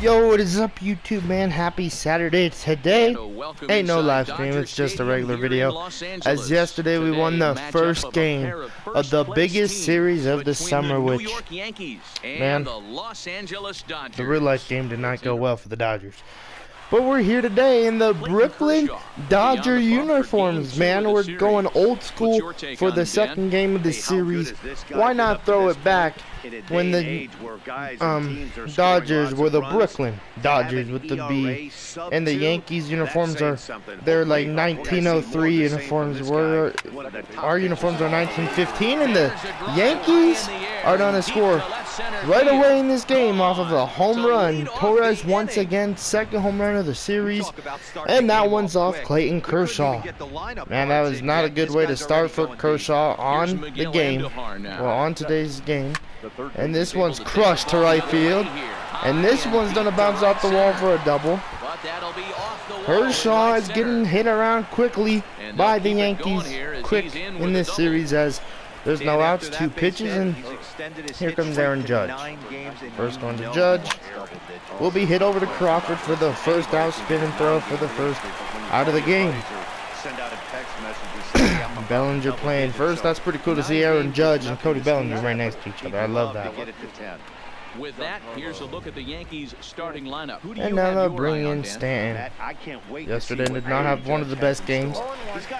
Yo, what is up, YouTube man? Happy Saturday. Today ain't no live stream, it's just a regular video. As yesterday we won the first game of the biggest series of the summer, which, man, the real life game did not go well for the Dodgers. But we're here today in the Brooklyn Dodger uniforms, man. We're going old school for the second game of the series. Why not throw it back when the Dodgers were the Brooklyn Dodgers with the B, and the Yankees uniforms they're like 1903 uniforms, where our uniforms are 1915, and the Yankees are gonna score right away in this game off of a home run. Torres once again, second home run of the series, and that one's off Clayton Kershaw. Man, that was not a good way to start for Kershaw on the game, well, on today's game. And this one's crushed to right field, and this one's gonna bounce off the wall for a double. Kershaw is getting hit around quickly by the Yankees quick in this series, as there's no outs, 2 pitches, and here comes Aaron Judge. First one to Judge will be hit over to Crawford for the first out, spin and throw for the first out of the game. Bellinger playing first. That's pretty cool to see Aaron Judge and Cody Bellinger right next to each other. I love that. With that, here's a look at the Yankees starting lineup. And now they'll bring in Stanton. Yesterday did not have one of the best games,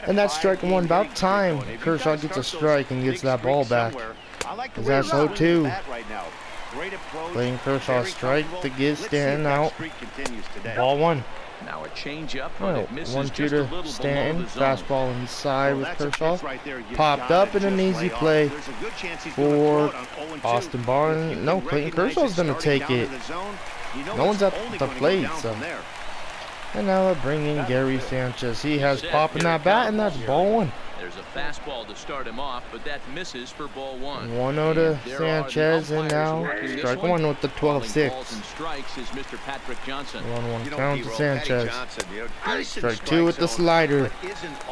and that's striking one. About time Kershaw gets a strike and gets that ball back. Is that so too? Playing Kershaw strike to get Stanton out. Ball 1. Now a changeup, oh, 1-2 to Stanton. Fastball inside with Kershaw. Popped up in an easy play for Austin Barnes. No, Clayton Kershaw's gonna take it. No one's at the plate, so. And now they're bringing Gary Sanchez. He has pop in that bat, and that's ball 1. There's a fastball to start him off, but that misses for ball 1. 1-0 to Sanchez, and now strike 1 with the 12-6. 1-1 count to Sanchez. Strike 2 with the slider.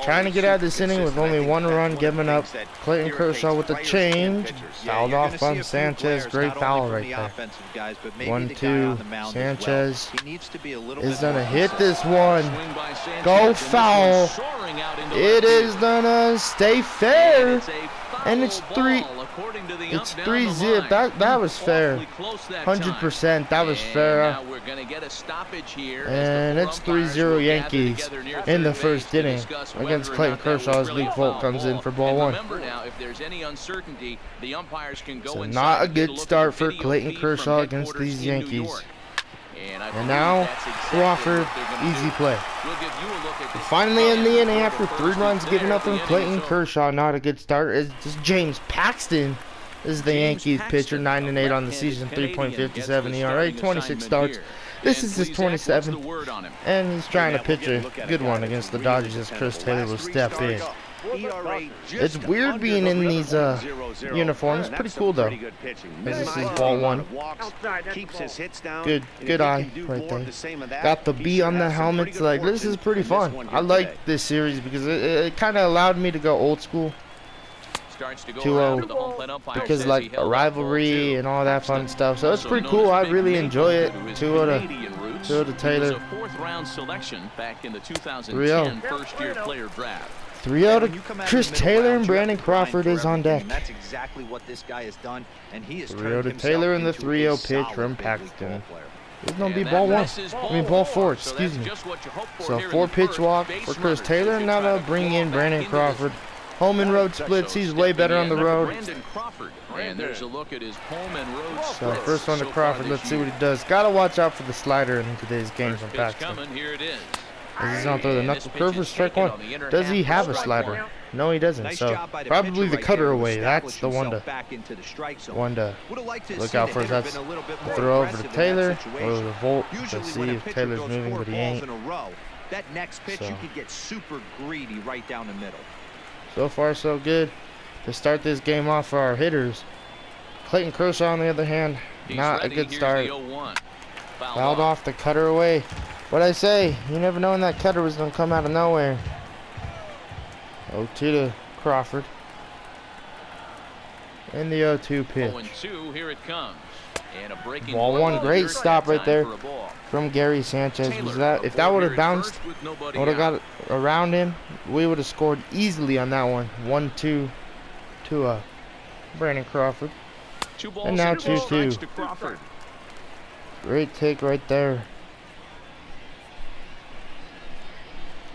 Trying to get out of this inning with only 1 run given up. Clayton Kershaw with the change. Fouled off by Sanchez. Great foul right there. 1-2. Sanchez is gonna hit this one. Go foul. It is gonna stay fair, and it's 3 zip. That was fair. 100%. That was fair. And it's 3-0 Yankees in the first inning against Clayton Kershaw as Luke Vogt comes in for ball 1. So not a good start for Clayton Kershaw against these Yankees. And now Crawford, easy play. Finally in the inning after 3 runs given up from Clayton Kershaw. Not a good start. It's just James Paxton is the Yankees pitcher, 9-8 on the season, 3.57 ERA, 26 starts. This is his 27th, and he's trying to pitch a good one against the Dodgers as Chris Taylor will step in. It's weird being in these uniforms. Pretty cool though. This is ball 1. Good eye right there. Got the B on the helmet. Like, this is pretty fun. I like this series because it kind of allowed me to go old school. 2-0 because like a rivalry and all that fun stuff. So it's pretty cool. I really enjoy it. 2-0 to Taylor. 3-0. First-year player draft. 3-0 to Chris Taylor, and Brandon Crawford is on deck. That's exactly what this guy has done, and he is 3-0 to Taylor, and the 3-0 pitch from Paxton. It's gonna be ball 1. I mean ball 4. Excuse me. So 4-pitch walk for Chris Taylor, and now they'll bring in Brandon Crawford. Home and road splits. He's way better on the road. So first one to Crawford. Let's see what he does. Gotta watch out for the slider in today's game from Paxton. He's gonna throw the knuckle curve for strike 1. Does he have a slider? No, he doesn't. So probably the cutter away. That's the one to look out for. That's the throw over to Taylor or the Volt. Let's see if Taylor's moving, but he ain't. That next pitch, you could get super greedy right down the middle. So far, so good to start this game off for our hitters. Clayton Kershaw, on the other hand, not a good start. Fouled off the cutter away. What'd I say? You never know when that cutter was going to come out of nowhere. 0-2 to Crawford. And the 0-2 pitch. Here it comes. Ball 1, great stop right there from Gary Sanchez. Was that, if that would have bounced, would have got around him, we would have scored easily on that one. 1-2 to Brandon Crawford. And now 2-2. Great take right there.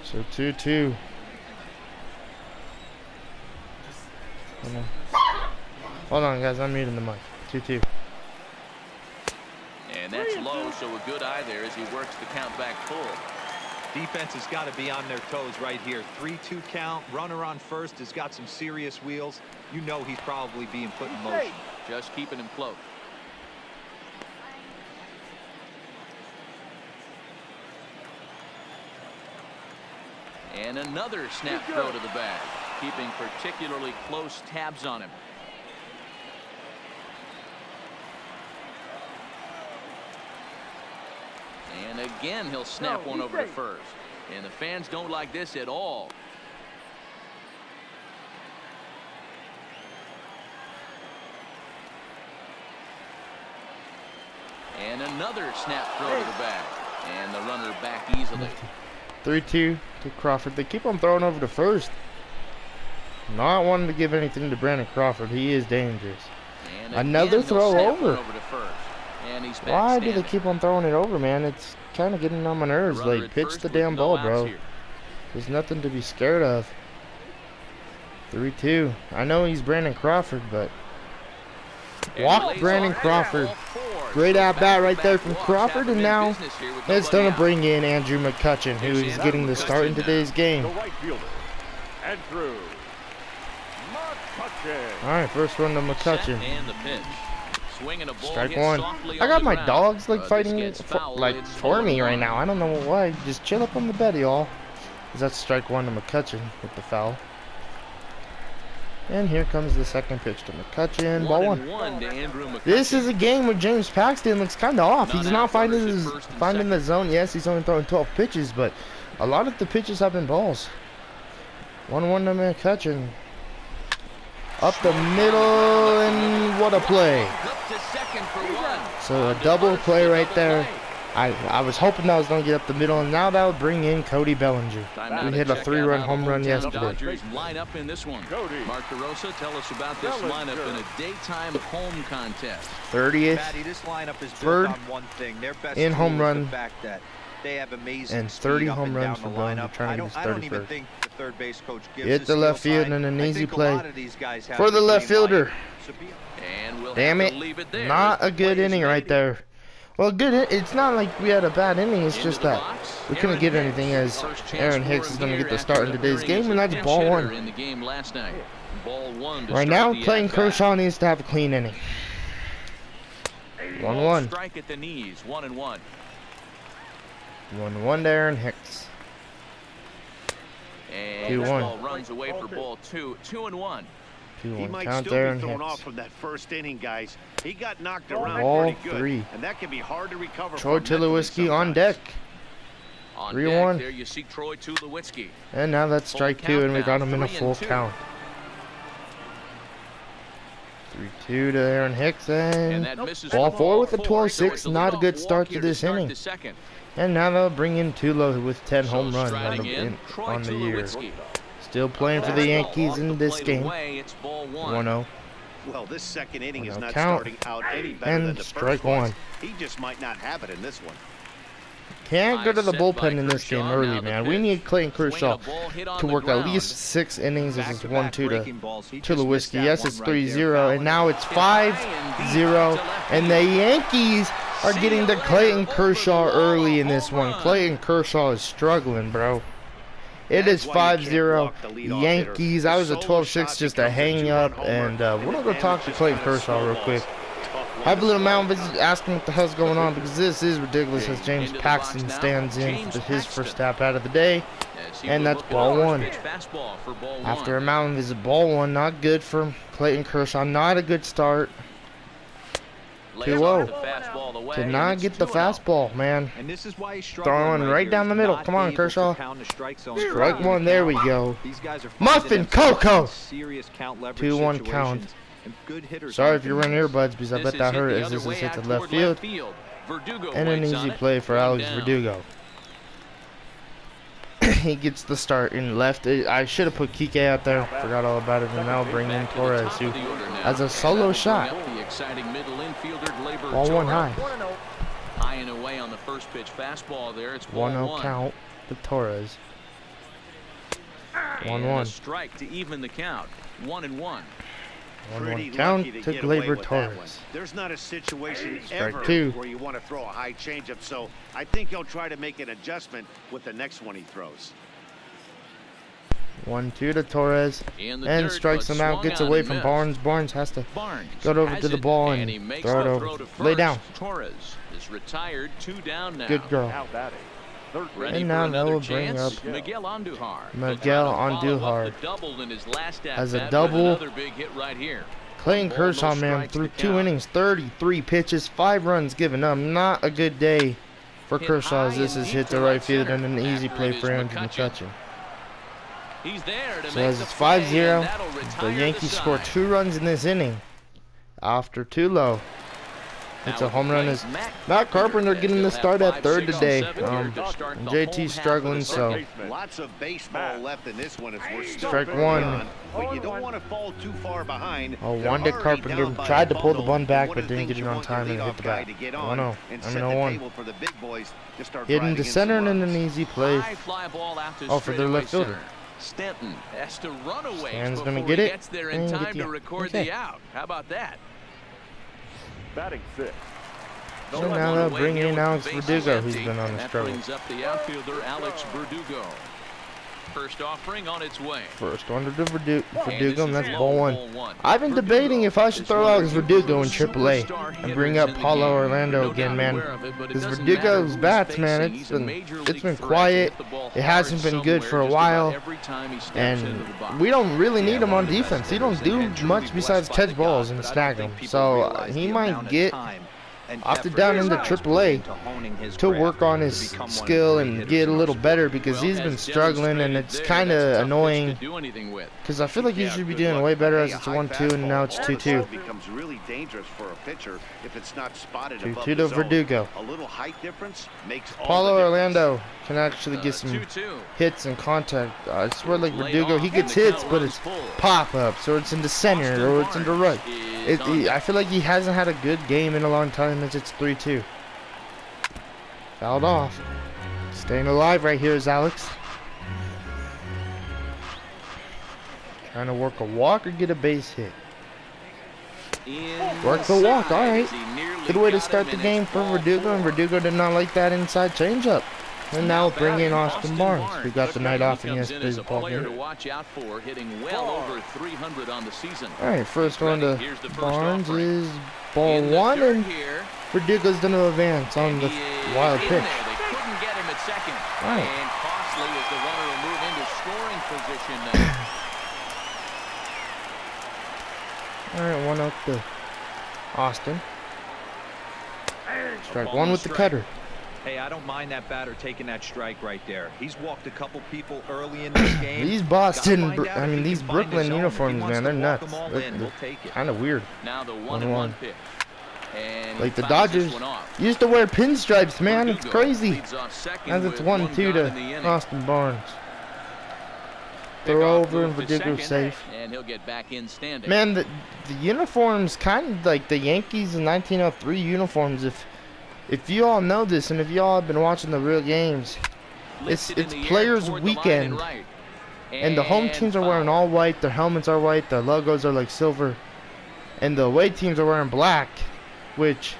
So 2-2. Hold on, guys. I'm muting the mic. 2-2. And that's low, so a good eye there as he works the count back full. Defense has got to be on their toes right here. 3-2 count. Runner on first has got some serious wheels. You know he's probably being put in motion. Just keeping him close. And another snap throw to the bag, keeping particularly close tabs on him. And again, he'll snap one over to first. And the fans don't like this at all. And another snap throw to the bag. And the runner back easily. 3-2 to Crawford. They keep on throwing over to first. Not wanting to give anything to Brandon Crawford. He is dangerous. And another throw over. To first. And he's back Why standing. do they keep on throwing it over, man? It's kind of getting on my nerves. Like, pitch the damn ball, bro. There's nothing to be scared of. 3-2. I know he's Brandon Crawford, but walk Brandon Crawford. Great at bat right there from Crawford, and now it's going to bring in Andrew McCutchen, who is getting the start in today's game. All right, first one to McCutchen. Strike one. I got my dogs like fighting for me right now. I don't know why. Just chill up on the bed, y'all. That's strike one to McCutchen with the foul. And here comes the second pitch to McCutchen. Ball one. This is a game where James Paxton looks kind of off. He's not finding the zone. Yes, he's only throwing 12 pitches, but a lot of the pitches have been balls. 1-1 to McCutchen. Up the middle, and what a play. So a double play right there. I was hoping that was going to get up the middle, and now that would bring in Cody Bellinger, who hit a 3-run home run yesterday. Line up in this one. Mark DeRosa, tell us about this lineup in a daytime home contest. 30th, this lineup is third built on one thing. Their best in home run, the fact that they have amazing and 30 speed up home and runs down for the Bellinger, lineup. trying to get I don't even 31st. think the third base coach gives Hit the left field sign. and an easy think a play lot of these guys have for the left fielder. And we'll Damn have to leave it, there. not a good inning right there. Well, good. It's not like we had a bad inning. It's just that we couldn't get anything, as Aaron Hicks is going to get the start in today's game, and that's ball one. In the game last night. Ball one to right now, Clayton Kershaw needs to have a clean inning. 1-1. Strike at the knees. 1-1. 1-1 to Aaron Hicks. And this ball runs away for ball two. 2-1. 2-1 He might count still there, be and thrown Hicks. off from that first inning, guys. He got knocked around Ball pretty good, 3. and that can be hard to recover. Troy Tulowitzki on deck. On 3-1. deck, there you see Troy Tulowitzki. And now that's strike 2, and we got him in a full count. 3-2 to Aaron Hicks, and ball 4 with a 12-6. Not a good start to this inning. And now they'll bring in Tulo with 10 home runs on the year. Still playing for the Yankees in this game. 1-0. Well, this second inning is not count. starting out any better than the strike first one. 1. He just might not have it in this one. Can't go to the bullpen in this game early, man. We need Clayton Kershaw to work at least 6 innings. This is 1-2 to Tulowitzki. Yes, it's 3-0, and now it's 5-0. And the Yankees are getting to Clayton Kershaw early in this one. Clayton Kershaw is struggling, bro. It is 5-0 Yankees. I was a 12-6 just to hang up, and we're going to go talk to Clayton Kershaw real quick. I have a little mound visit asking what the hell's going on, because this is ridiculous as James Paxton stands in for his first tap out of the day. And that's ball 1. After a mound visit, ball 1. Not good for Clayton Kershaw. Not a good start. 2-0. Cannot get the fastball, man. Throwing right down the middle. Come on, Kershaw. Strike 1. There we go. Muffin Coco. 2-1 count. Sorry if you're wearing earbuds, because I bet that hurt as this is hit the left field. Verdugo And an waits on easy it. play for One Alex down. Verdugo. He gets the start in left. I should have put Kike out there. Forgot all about it. And now bring in Back to the Torres, top who of the order now. has a And solo that'll shot. bring up the exciting middle infielder, Gleyber Ball one Torres. high. High and away on the first pitch fastball there. It's ball 1-0 one. count to Torres. And 1-1. a strike to even the count. 1-1. Pretty 1-1 count lucky to get away Gleyber with that one. Torres. There's not a situation Strike ever two. where you want to throw a high changeup, so I think he'll try to make an adjustment with the next one he throws. 1-2 to Torres. In the And dirt, strikes but him out. swung Gets on away and from missed. Barnes. Barnes has to Barnes go over has to the it, ball and and he makes throw it the over. throw to Lay first. down. Torres is retired. 2 down now. Good girl. Ready And for now that another will bring chance. up Miguel Andujar. Miguel Andujar. Has a double. Another big hit right here. Clayton Ball, Kershaw, no man, strikes through to 2 count. innings, 33 pitches, 5 runs given up. Not a good day for Hit Kershaw as high this and is deep hit to to right right field center. and an easy After play it is for Andrew McCutcheon. McCutcheon. He's there to So make as the it's play, 5-0, and that'll the retire Yankees the score side. 2 runs in this inning after 2 low. It's a home run. Is Matt Carpenter getting the start at third today. JT's struggling, so Lots of baseball left in this one as we're still Strike early one. on, but you don't want to fall too far behind. Oh, They're Wanda already Carpenter down by tried a to pull the bundle. one back, One but of the didn't things get it you on want your time and leadoff hit the guy bat. to get 1-0. on and I'm set in the 0-1. table for the big boys to start Hitting driving to in some center and runs. an easy play. High fly ball out to Oh, for their straightaway left fielder. center. Stanton has to run away Stan's before gonna he get it gets there in and get time the to out. record Okay. the out. How about that? Batting 6. So No now one they'll away bring here in with Alex the bases Verdugo, who's empty, been on and a that struggle. brings up the outfielder Alex Verdugo. First offering on its way. First one to Verdugo, this and is that's low, ball ball 1. one. I've been Verdugo debating if I should is throw one of Alex the Verdugo in superstar AAA and hitters bring up in the Paulo game. Orlando No again, doubt man. aware of it, but it Because doesn't matter Verdugo's who's bats, man, facing. it's He's a been major it's league been threat. quiet. Hit the ball It hasn't hard been good for a somewhere just while, about every time he steps into and the box. we don't really need him one on of the best defense. He don't hitters in do Major much League besides West by catch the balls God, and but I snag don't them. think people So realize he the might amount of get time and opted effort down into Alex puts AAA into honing his to craft work on to his become one of the skill great and hitters get a in our little sport. better because Well, he's as been struggling, and demonstrated it's there, kind that's a of tough pitch annoying to do anything with. because I feel like he Yeah, should be good doing luck. way better as Hey, a it's high 1-2 and now it's fastball 2-2. also becomes really dangerous for a pitcher if it's not spotted above 2-2 the to zone. Verdugo. A little height difference makes all Paulo the difference. Orlando can actually get some 2-2. hits and contact. I swear, like Laid Verdugo, off, he and gets the hits, count but runs it's full. pop-ups, or it's into center, Austin or it's into right. Barnes is on I feel like he hasn't had a good game in a long time as it's 3-2. Fouled off. Staying alive right here is Alex. Trying to work a walk or get a base hit. Work the walk, all right. Good way to start the game for Verdugo, and Verdugo did not like that inside changeup. And now bring in Austin Barnes, who got the night off in yesterday's ball player to game. watch out for, hitting well over 300 on the season. All right, first one to Here's the first Barnes offering. is ball In the 1, dirt and here, Verdugo's going to advance on the he is wild in pitch. there. They couldn't get him at second. All right. And Costly is the runner to move into scoring position now. All right, 1 up to Austin. Strike Ball 1 and with the strike. cutter. Hey, I don't mind that batter taking that strike right there. He's walked a couple people early in this game. These Gotta Boston, find out I if mean, he these can find his Brooklyn zone. If he uniforms, wants man, to they're walk nuts. them all in, we'll take it. Kind of weird. Now the 1-1. 1-1 pitch. And Like the fouls this Dodgers one off. used to wear pinstripes, man. It's Verdugo crazy. leads off second As it's with 1 1-2 gone in the to inning. Austin Barnes. Pick Throw off over and move to Verdugo's second, safe. And he'll get back in standing. Man, the uniforms kind of like the Yankees in 1903 uniforms. If you all know this, and if you all have been watching the real games, it's Lifted in the air Players toward the line Weekend, and right. and the home teams are wearing foul. all white. Their helmets are white. Their logos are like silver, and the away teams are wearing black, which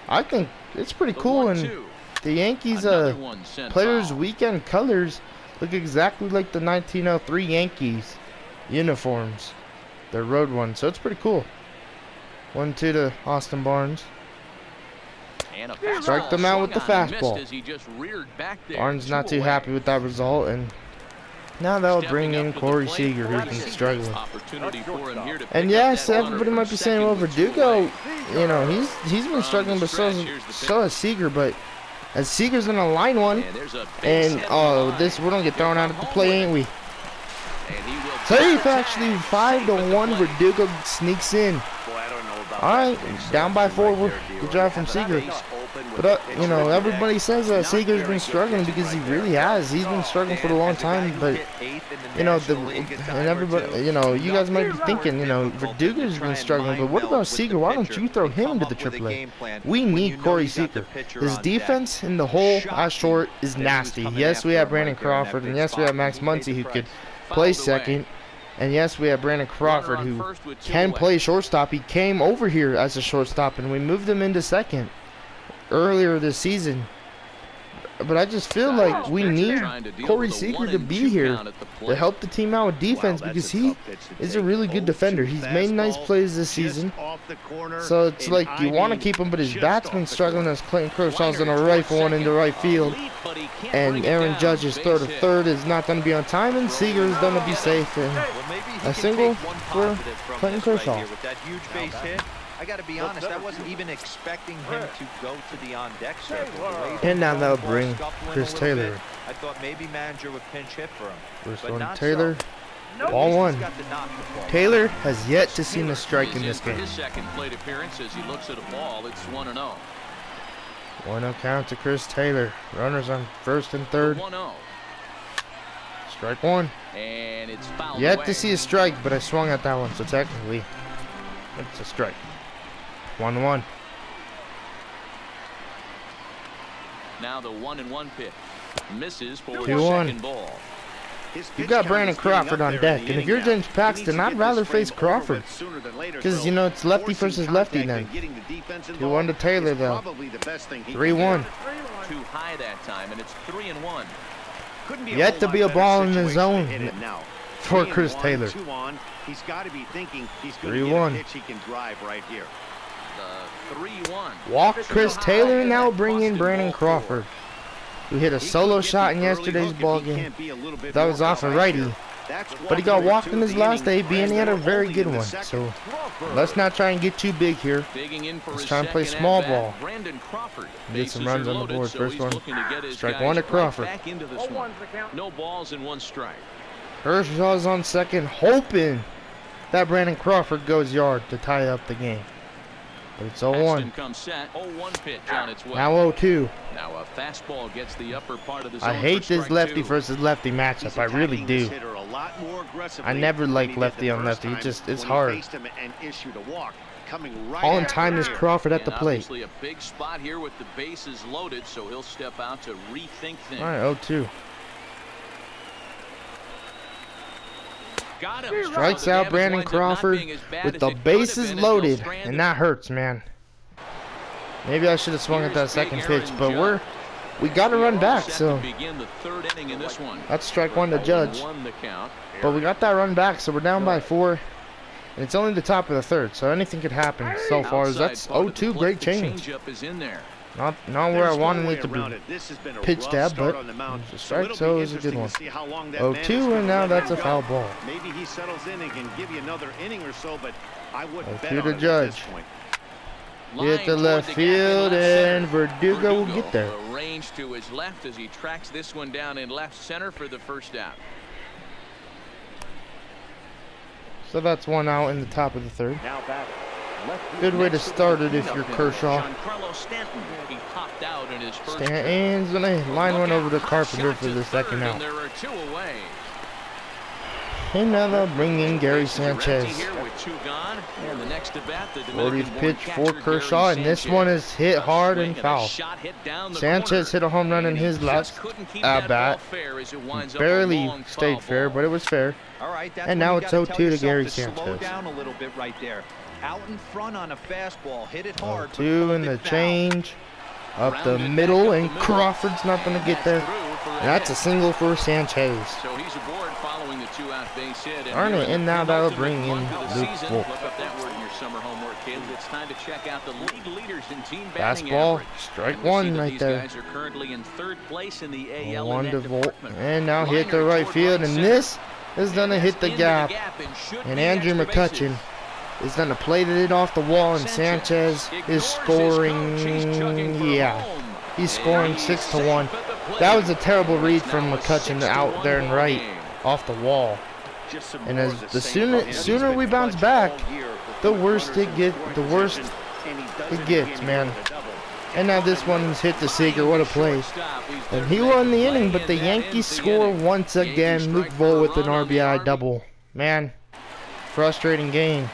I think it's pretty The cool. 1-2. And the Yankees Another one sent Players foul. Weekend colors look exactly like the 1903 Yankees uniforms, their road ones. So it's pretty cool. 1-2 to Austin Barnes. And a fastball Strike them out with the swung on and missed fastball. as he just reared back there. Barnes not 2 too away. happy with that result, and now they'll bring Stepping in up to the Corey plate, Seager, who's been Seager. struggling. Opportunity for him here to And pick yes, up that runner everybody from might be saying, second well, with 2 Verdugo, away. you know, he's been struggling, but so has Seager. But as Seager's gonna line one, And there's a base and hit on the line. we're gonna get thrown out at the plate, ain't we? And he will Safe, tag. actually, Safe 5-1. at the plate. Verdugo sneaks in. Boy, I don't know about All right, that big down by section 4. right there, Good job from Dior. Seager. Base open But you know, everybody says that Seager's been struggling because he really has. He's been struggling for a long time. But you know, and everybody, you know, you guys might be thinking, you know, Verdugo's been struggling. But what about Seager? Why don't you throw him into the AAA? We need Corey Seager. His defense in the hole at short is nasty. Yes, we have Brandon Crawford, and yes, we have Max Muncy who could play second. And yes, we have Brandon Crawford who can play shortstop. He came over here as a shortstop, and we moved him into second earlier this season. But I just feel like we need Corey Seager to be here to help the team out with defense because he is a really good defender. He's made nice plays this season. So it's like you want to keep him, but his bat's been struggling as Clayton Kershaw's going to rifle one into right field. And Aaron Judge's throw to third is not going to be on time, and Seager is going to be safe. And a single for Clayton Kershaw. I got to be honest, I wasn't even expecting him to go to the on-deck circle. And now they'll bring Chris Taylor. I thought maybe manager would pinch hit for him. First one, Taylor. Ball one. Taylor has yet to see a strike in this game. His second plate appearance as he looks at a ball. It's 1-0. 1-0 count to Chris Taylor. Runners on first and third. 1-0. Strike one. And it's fouled Yet away. to see a strike, but I swung at that one, so technically it's a strike. 1-1. Now the 1-1 pitch misses for the 2-1. second ball. You got Brandon Crawford on deck, and if you're James Paxton, I'd rather face Crawford because you know it's lefty versus lefty then. 2-1 to Taylor though. 3-1. Too high that time, and it's 3-1. Yet to be a ball in the zone for Chris Taylor. He's got to be thinking he's going 3-1. to get a pitch he can drive right here. The 3-1. Walk Chris Taylor and now bring in Brandon Crawford, who hit a solo shot in yesterday's ball game. That was off a righty, but he got walked in his last AB and he had a very good one. So let's not try and get too big here. Let's try and play small ball. Get some runs on the board. First one, strike one to Crawford. No balls and one strike. Kershaw's on second, hoping that Brandon Crawford goes yard to tie up the game. But it's 0-1. Comes set. 0-1 pitch on its way. Now 0-2. Now a fastball gets the upper part of the zone. I hate this lefty versus lefty matchup. I really do. I never like lefty on lefty. It's hard. All in time is Crawford at the plate. Obviously a big spot here with the bases loaded, so he'll step out to rethink things. All right, 0-2. Got him. Strikes out Brandon Crawford with the bases loaded, and that hurts, man. Maybe I should have swung at that second pitch, but we got to run back, so that's strike one to Judge. But we got that run back, so we're down by 4, and it's only the top of the third, so anything could happen so far. That's 0-2, great change. Not where I wanted it to be pitched at, but it's a strike, so it was a good one. 0-2, and now that's a foul ball. Maybe he settles in and can give you another inning or so, but I wouldn't bet 0-2 on to it at Judge. this point. Hit the left field, and Verdugo will get there. Range to his left as he tracks this one down in left center for the first out. So that's one out in the top of the third. Good way to start it if you're Kershaw. Stanton's gonna line one over to Carpenter for the second out. And now they'll bring in Gary Sanchez. 40th pitch for Kershaw, and this one is hit hard and foul. Sanchez hit a home run in his last at-bat. Barely stayed fair, but it was fair. And now it's 0-2 to Gary Sanchez. Out in front on a fastball, hit it hard. 2 in the change. Up the middle, and Crawford's not going to get there. And that's a single for Sanchez. So he's aboard following the 2-out base hit. Darn it, and now that'll bring in Luke Vogt. Look up that word in your summer homework, kids. It's time to check out the league leaders in team batting Fastball, average. strike one right there. These guys are currently in third place in the AL. 1 to Vogt, and now hit the right field, and this is going to hit the gap. And Andrew McCutchen is going to plate it off the wall, and Sanchez is scoring. Yeah, he's scoring 6-1. That was a terrible read from McCutchen out there and right off the wall. And as the sooner we bounce back, the worse it gets, man. And now this one's hit the sinker. What a play. And he won the inning, but the Yankees score once again. Luke Vogt with an RBI double. Man, frustrating game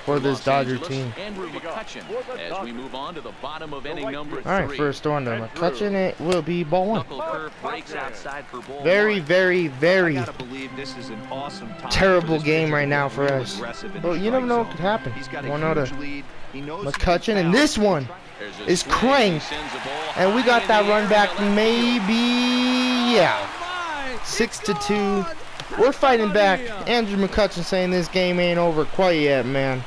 for this Dodger team. As we move on to the bottom of inning number 3. Alright, first on to McCutchen. It will be ball 1. Very, very, very terrible game right now for us. But you never know what could happen. 1-0 to McCutchen. And this one is cranked. And we got that run back maybe, yeah. 6-2. We're fighting back. Andrew McCutchen saying this game ain't over quite yet, man.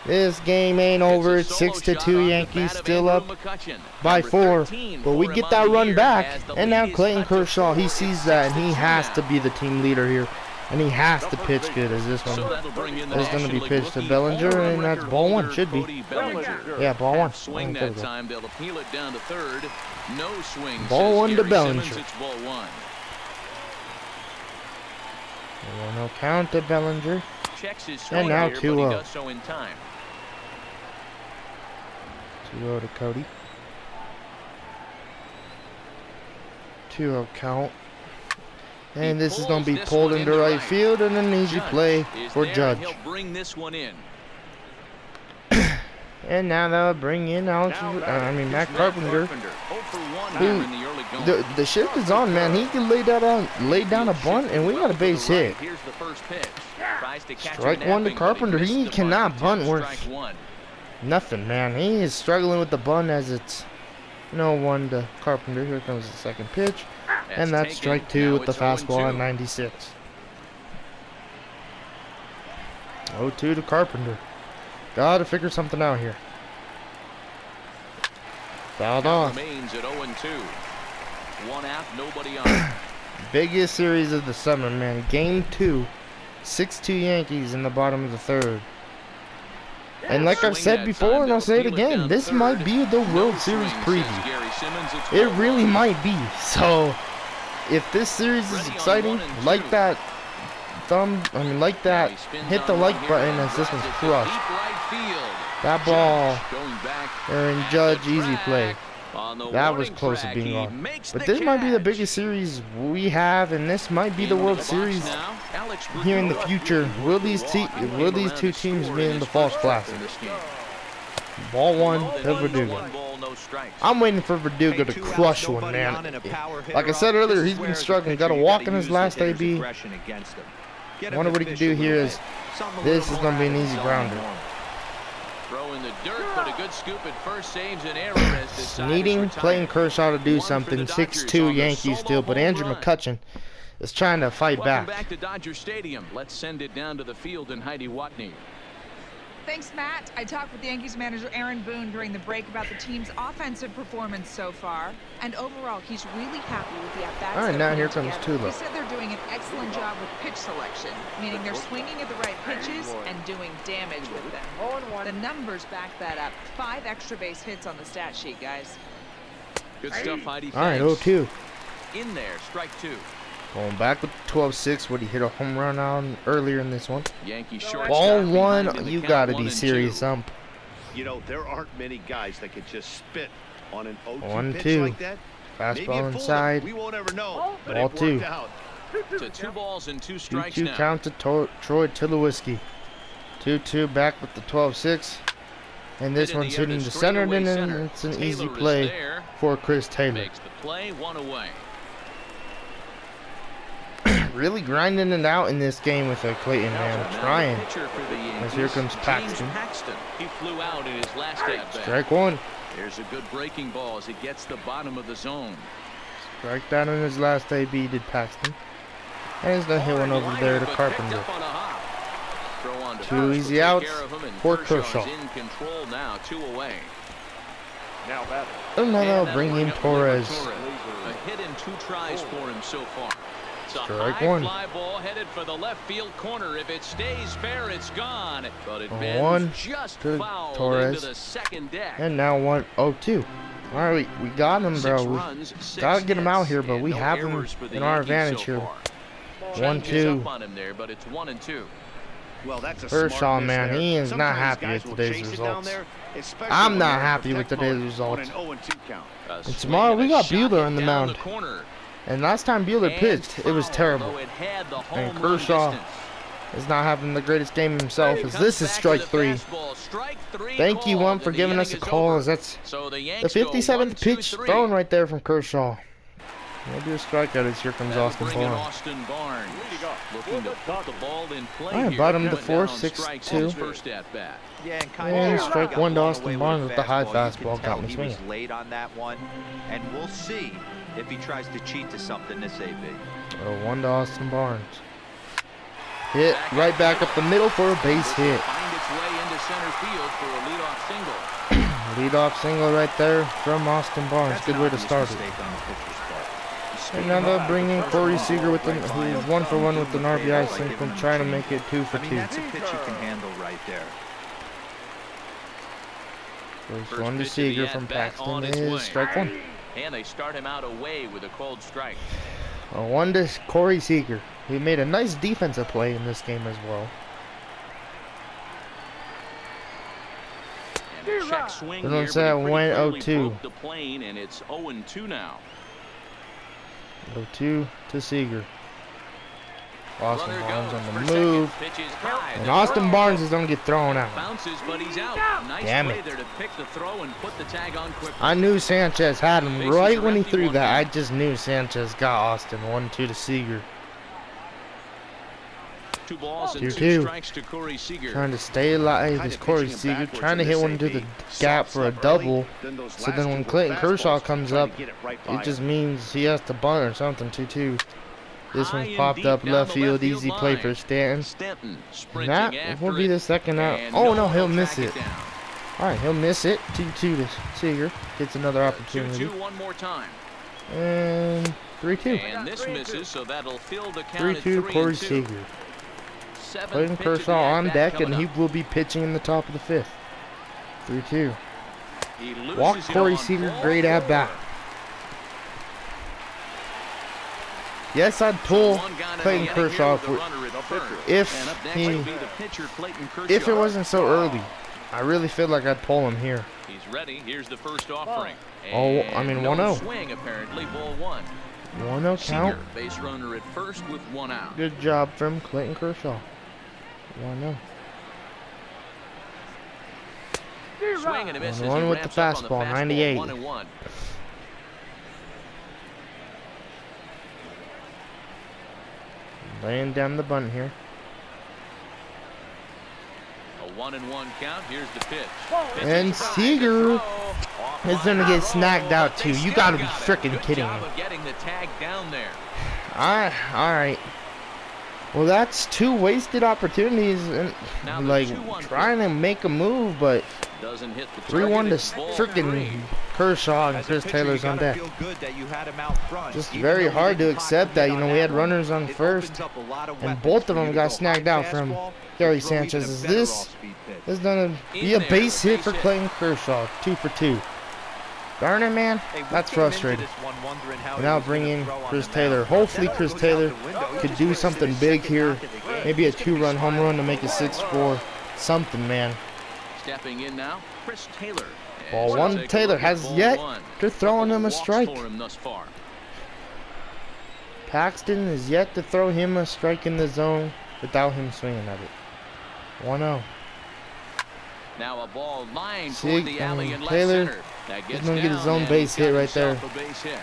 This game ain't over. It's 6-2. Yankees still up by 4. But we get that run back. And now Clayton Kershaw, he sees that, and he has to be the team leader here. And he has to pitch good as this one is going to be pitched to Bellinger, and that's ball 1. Should be. Yeah, ball 1. Swing that time. They'll appeal it down to third. No swing. Ball 1 to Bellinger. It's ball 1. No count to Bellinger. And now 2-0. 2-0 to Cody. 2-0 count. And this is going to be pulled into right field, and an easy play for Judge. And now they'll bring in Matt Carpenter. Who, the shift is on, man. He can lay down a bunt, and we got a base hit. Strike 1 to Carpenter. He cannot bunt worth nothing, man. He is struggling with the bunt as it's 1 to Carpenter. Here comes the second pitch. And that's strike 2 with the fastball at 96. 0-2 to Carpenter. Gotta figure something out here. Fouled off. Remains at 0-2. 1 out, nobody on. Biggest series of the summer, man. Game 2. 6-2 Yankees in the bottom of the 3rd. And like I've said before, and I'll say it again, this might be the World Series preview. It really might be. So, if this series is exciting, like that hit the like button as this one's crushed. That ball, Aaron Judge, easy play. That was close to being off. But this might be the biggest series we have, and this might be the World Series here in the future. Will these two teams be in the Falls Classic? Ball 1 to Verdugo. I'm waiting for Verdugo to crush one, man. Like I said earlier, he's been struggling. Got a walk in his last AB. Wonder what he can do here. This is going to be an easy grounder. Throw in the dirt, but a good scoop at first, saves an error. Needing Clayton Kershaw to do something. 6-2 Yankees still, but Andrew McCutchen is trying to fight back. Back to Dodger Stadium. Let's send it down to the field and Heidi Watney. Thanks, Matt. I talked with Yankees manager Aaron Boone during the break about the team's offensive performance so far, and overall, he's really happy with the at-bats. All right, now here comes together. Tula. He said they're doing an excellent job with pitch selection, meaning they're swinging at the right pitches and doing damage with them. The numbers back that up. 5 extra base hits on the stat sheet, guys. Good stuff, Heidi. All right, 0-2. In there, strike 2. Going back with 12-6, what he hit a home run on earlier in this one. Yankee short. Ball 1, you gotta be serious, ump. You know, there aren't many guys that could just spit on an 0-2 pitch 1-2. like that. Fastball inside. We won't ever know, but Ball it 2. worked out. To 2 balls and 2 strikes 2-2 now. count to Troy Tulowitzki. 2-2 back with the 12-6. And this one's hitting the center, and then it's an easy play for Chris Taylor. Makes the play, 1 away. Really grinding it out in this game with Clayton, man. Trying. As here comes Paxton. He flew out in his last at-bat. Strike 1. There's a good breaking ball as it gets the bottom of the zone. Strike that in his last AB, did Paxton. And he's gonna hit one over there to Carpenter. 2 easy outs for Kershaw. In control now, 2 away. Now batting. And now they'll bring in Torres. A hit in 2 tries for him so far. It's a Strike high 1. fly ball headed for the left field corner. If it stays fair, it's gone. But it 1 just to fouled Torres. into the second deck. And now 1-0-2. All right, we got him, bro. We gotta get him out here, but we have him in our advantage here. 1-2. On him there, but it's 1-2. Well, that's a Kershaw, smart miss man, there. he is not Sometimes happy guys with will today's chase it down results. there, especially I'm when not they're in happy with protect today's mode results. on an 0-2 count. And tomorrow we got Buehler on the mound. And last time Buehler pitched, it was terrible. And Kershaw is not having the greatest game himself, as this is strike 3. Thank you, one, for giving us a call, as that's the 57th pitch thrown right there from Kershaw. Maybe a strikeout as here comes Austin Barnes. Looking to put the ball in play. Alright, bottom to 4, 6-2. And strike 1 to Austin Barnes with the high fastball. Got me swinging. Late on that one, and we'll see if he tries to cheat to something this AB. 1 to Austin Barnes. Hit right back up the middle for a base hit. Find its way into center field for a leadoff single. Leadoff single right there from Austin Barnes. Good way to start it. And now they'll bring in Corey Seager with who's 1 for 1 with an RBI single, trying to make it 2 for 2. That's a pitch you can handle right there. First one to Seager from Paxton is strike 1. And they start him out away with a cold strike. A 1 to Corey Seager. He made a nice defensive play in this game as well. And a check swing Then here, let's say it but he went pretty 0-2. clearly broke the plane, and it's 0-2 now. 0-2 to Seager. Austin Runner Barnes goes on for the second. move. Pitch is high. And The Austin throw. Barnes is going to get thrown out. Bounces, but he's out. Nice Damn play it. there to pick the throw and put the tag on quickly. I knew Sanchez had him Bases right are when he empty, threw 1 that. I down. just knew Sanchez got Austin. 1-2 to Seager. 2 balls and 2-2. 2 strikes to Corey Seager. Trying to stay alive is Corey Seager. Trying to hit one into the gap for a double. So then when Clayton Kershaw comes up, it just means he has to bunt or something. 2-2. This one's popped up left field. Easy play for Stanton. And that will be the second out. Oh no, he'll miss it. Alright, he'll miss it. 2-2 to Seager. Gets another opportunity. 2-2 one more time. And 3-2. And this misses, so that'll fill the count at 3-2 Corey 3-2. Seager. 7th Clayton pitch of the Kershaw on at-bat deck, and coming he up. will be pitching in the top of the 5th. 3-2. He loses Walk it Corey on Seager, ball great at 4. bat. Yes, I'd pull One got in Clayton the inning Kershaw here with a runner at first. if And up next he will be the pitcher, Clayton Kershaw. if it wasn't so early. I really feel like I'd pull him here. He's ready. Here's the first offering. Oh, I mean, And no 1-0. swing apparently. Ball 1. 1-0 count. Seager, base runner at first with 1 out. Good job from Clayton Kershaw. 1-0. Swing and a miss as 1-1 he with the ramps up on fastball, fastball, 98. 1-1. Laying down the bunt here. A 1-1 count. Here's the pitch. Pitch And is high. Seager Good throw. is gonna get snagged out too. They You still gotta be got it. freaking Good kidding job me. of getting the tag down there. Alright. Well, that's 2 wasted opportunities, and Now the like 2-1 trying to make a move, but Doesn't hit the 3-1 to target. Ball freaking 3. Kershaw and As a Chris pitcher, Taylor's you on gotta deck. feel good that you had him out front. Just Even very though he hard to didn't accept that. You pocket know, on we had that one. runners on It first, opens up a lot of and weapons both for of you them to got go snagged high out from fastball, Gary throw even Sanchez. a Is better this off-speed pitch. is gonna be a In there, base hit base for hit. Clayton Kershaw? 2 for 2. Darn it, man. Hey, we That's came into frustrating. this one wondering how And he now was gonna bring in throw on Chris the Taylor. mound. Hopefully That Chris goes out Taylor the window. He could just do wasted something his big second here. knock of the game. Maybe a He's gonna be 2-run home smiling run to make it for a 6-4. Something, man. Stepping in now, Chris Taylor. Ball As 1. we take a Taylor look at has ball yet 1. to throwing him a Walks strike. for him thus far. Paxton is yet to throw him a strike in the zone without him swinging at it. 1-0. Now a ball lined See, toward the alley in left Taylor center. That gets gonna get his down, own and base he's got hit right there. himself a base hit.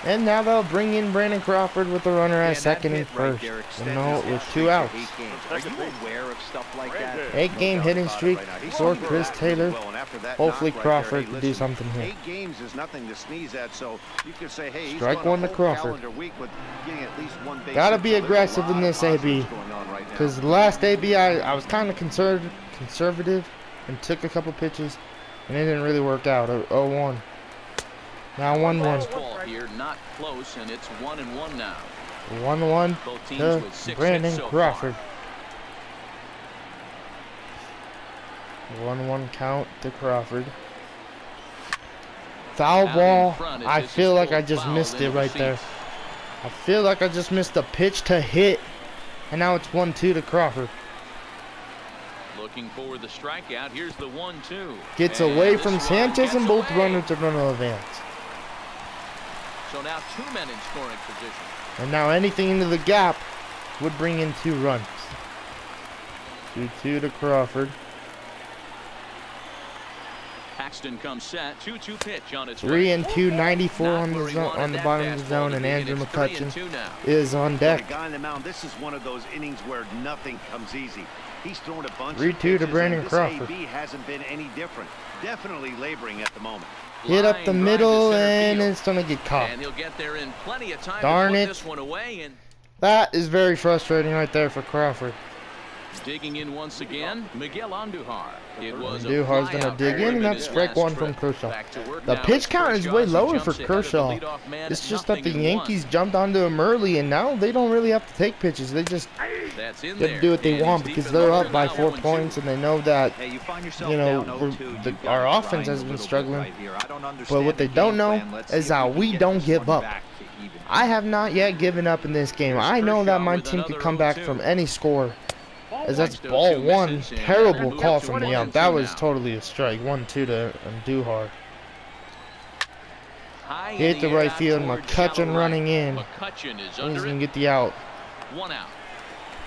And now they'll bring in Brandon Crawford with the runner at Man, second that and hit right first. there And extends no, his with streak 2 to outs. 8 games. Are you aware of stuff like that? 8-game hitting streak for Chris Taylor. Hopefully Crawford can do something here. 8 games is nothing to sneeze at, so you could say, hey, he's Strike gonna 1 to whole Crawford. calendar week with getting at least 1 base Gotta hit, be so there's a aggressive lot in of this AB. positives going on right now. Because the last AB, I was kind of conservative and took a couple pitches, and it didn't really work out. 0-1. Now 1-1. Fastball here, not close, and it's 1-1 now. 1-1 Both teams to with 6 Brandon hits so Crawford. far. 1-1 count to Crawford. Foul ball. I feel like I just missed it right there. I feel like I just missed a pitch to hit, and now it's 1-2 to Crawford. looking for the strikeout. Here's the 1-2. Gets away from Sanchez, and both runners are going to advance. So now 2 men in scoring position. And now anything into the gap would bring in 2 runs. 2-2 to Crawford. Paxton comes set. 2-2 pitch on its 3-2, 94 on the bottom of the zone, and Andrew McCutcheon is on deck. The guy on the mound, this is one of those innings where nothing comes easy. He's thrown a bunch 3-2 to Brandon Crawford. This AB hasn't been any different. Definitely laboring at the moment. Hit up the middle, and it's gonna get caught. And he'll get there in plenty of time Darn to put it. this one away. And That is very frustrating right there for Crawford. digging in once again, Miguel Andujar. It was Andujar's gonna dig in, and that's strike 1 from Kershaw. The pitch count is way lower for Kershaw. It's just that the Yankees jumped onto him early, and now they don't really have to take pitches. They just get to do what they want because they're up by 4 points, and they know that, you know, our offense has been struggling. But what they don't know is that we don't give up. I have not yet given up in this game. I know that my team could come back from any score. As that's ball 1. Terrible call from the ump. That was totally a strike. 1-2 to Andujar. Hit the right field. McCutcheon running in. He's gonna get the out. 1 out.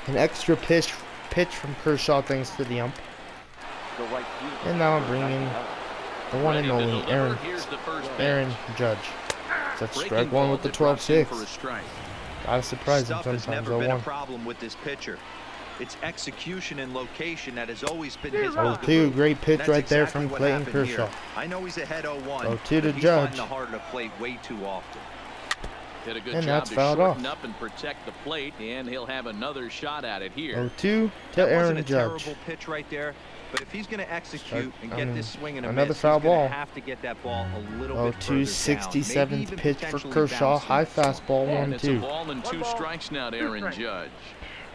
An extra pitch from Kershaw thanks to the ump. And now I'm bringing the one and only Aaron Judge. That's strike 1 with the 12-6. Gotta surprise him sometimes. Never been a problem with this pitcher. It's execution and location that has always been his 0-2, great pitch right there from Clayton Kershaw. I know he's ahead 0-1. 0-2 to Judge. The heart of the plate way too often. Did a good And job that's to fouled shorten off. up and protect the plate, and he'll have another shot at it here. 0-2 to That Aaron wasn't a Judge. terrible pitch right there, but if he's going to execute and get this swing and a another miss, foul he's gonna ball. have to get that ball a little bit 0-2, further 67th down. Maybe pitch for potentially Kershaw. bounce High him. fastball, And it's a 1-2. ball and 2 strikes now to Aaron Judge.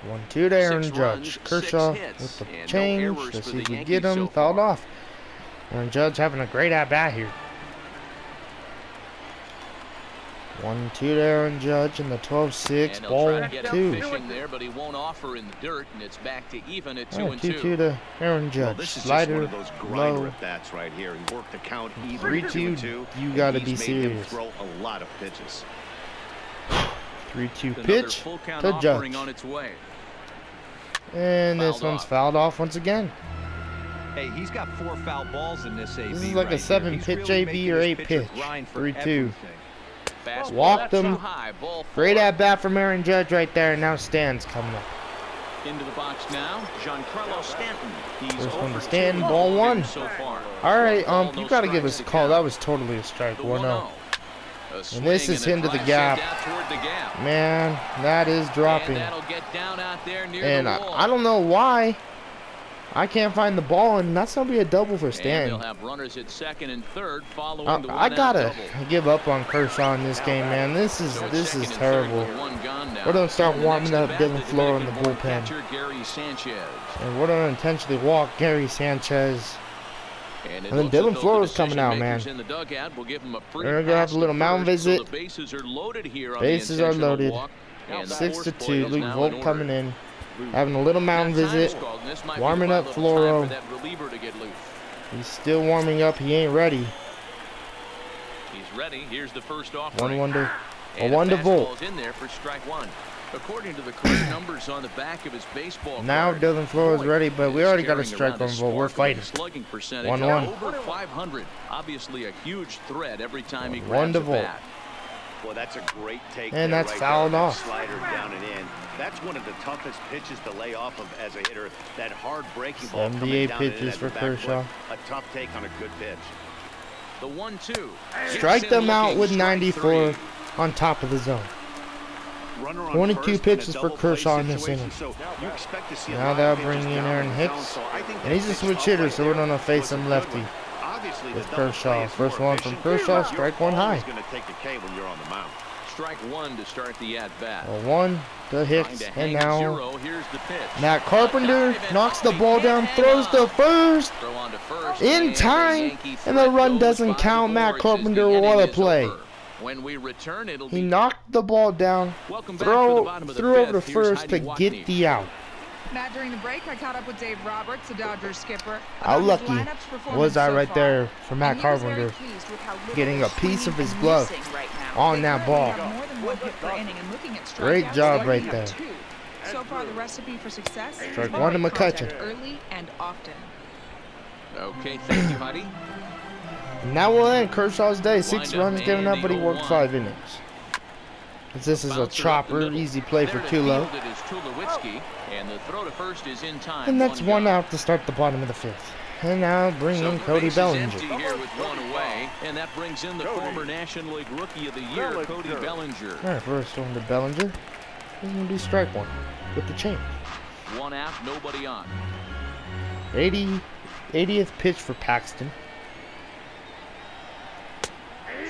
1-2 to Aaron 6 Judge. runs, Kershaw 6 hits, with the and no change. errors Let's for see if the we get Yankees him. so Fouled far. off. Aaron Judge having a great at-bat here. 1-2 to Aaron Judge and the 12-6. And he'll Ball try to get 2. him fishing there, but he won't offer in the dirt, and it's back to even at 2 and 2-2 2. to Aaron Well, Judge. this is just Slider, one of those grinder low. at bats right here. He worked the count even 3-2, 2-2. you and gotta he's be made him serious. throw a lot of pitches. 3-2 Another pitch full count to offering Judge. on its way. And this Fouled one's off. fouled off once again. Hey, he's got 4 foul balls in this AB. This is like a right 7 here. He's pitch really AB making or his 8 pitcher pitch. grind for 3-2. everything. Fastball Walked too him. high, ball 4. Great at bat from Aaron Judge right there. And now Stan's coming up. Into the box now, Giancarlo Stanton. He's First one to over Stanton, 2 ball 1. so far. All right, Ball, you no got to give us a strikes to call. count. That was totally a strike. The 1-0. 1-0. A And swing this is a into the drive gap. sent out toward the gap. Man, that is dropping. And that'll get down out there near And the wall. I don't know why. I can't find the ball, and that's gonna be a double for And Stan. they'll have runners at second and third following the I one-out gotta double. give up on Kershaw in this game, man. This is So second and third terrible. with 1 gone now. We're gonna start And the warming next up at bat, Dylan Floro in the Dominican-born bullpen. catcher Gary Sanchez. And we're gonna intentionally walk Gary Sanchez. And And then Dylan Floro's coming out, man. In the dugout will give him a free We're gonna have pass a little to mound first, so visit. the bases are loaded here on Bases the are intentional loaded. walk. And the 6-2. force Luke now in Vogt order. coming in, having a little mound Now time visit. is called, and this might be Warming the up final time Floro. for that reliever to get loose. He's still warming up. He ain't ready. He's ready. Here's the first offering. 1-1 to And 1 to Vogt. fastball's in there for strike 1. According to the career numbers on the back of his baseball Now card, Dylan Floro's Vogt ready, but we already got a is strike carrying on around Vogt. We're a sparkling fighting. slugging percentage 1-1. of over 500. Obviously a huge threat every time he 1 grabs to a Vogt. bat. Well, that's a great take. And there that's right fouled there. That off. Slider down and in. That's one of the toughest pitches to lay off of as a hitter. That hard breaking ball coming 78 down and in pitches at for the back foot. Kershaw. A tough take on a good pitch. The 1-2. Strike Gets in them out looking, with strike 94 3. on top of the zone. Runner on 22 first in a pitches for double play Kershaw in this situation, inning. so you expect to see a Now lot of they'll pitches bring in down Aaron the zone, Hicks. so I think And he's a that switch pitch hitter, right so we're there gonna face was a him good lefty. one. Obviously, With the double Kershaw. play is First more one from efficient. Kershaw, You're strike 1 high. always gonna take the K when you're on the mound. Strike 1 to start the at-bat. A 1 to Hicks, Trying to and hang at now 0. Here's the pitch. Matt Carpenter Dive and knocks the he ball can't down, hang throws on. to first Throw on to first, in and the time, Yankee and the threat run goes doesn't by count. the Matt boards as Carpenter, the what a inning is play. over. When we return, it'll He be knocked the ball down, welcome back for the threw bottom of the over to fifth. Here's first to Heidi get Watney. the out. Matt, during the break, I caught up with Dave Roberts, the Dodgers skipper. How lucky was I right there for Matt Carpenter getting a piece of his glove on that ball. Great job right there. So far, the recipe for success is Strike one to McCutcheon. early and often. Okay, thank you, Huddy. Now we'll end Kershaw's day. 6 runs given up, but he worked 5 innings. This is a chopper, easy play for Tulo. And that's 1 out to start the bottom of the 5th. And now bring in Cody Bellinger. Here with 1 away, and that brings in the former National League Rookie of the Year, Cody Bellinger. All right, first one to Bellinger. He's going to do strike 1 with the change. 1 out, nobody on. 80th pitch for Paxton.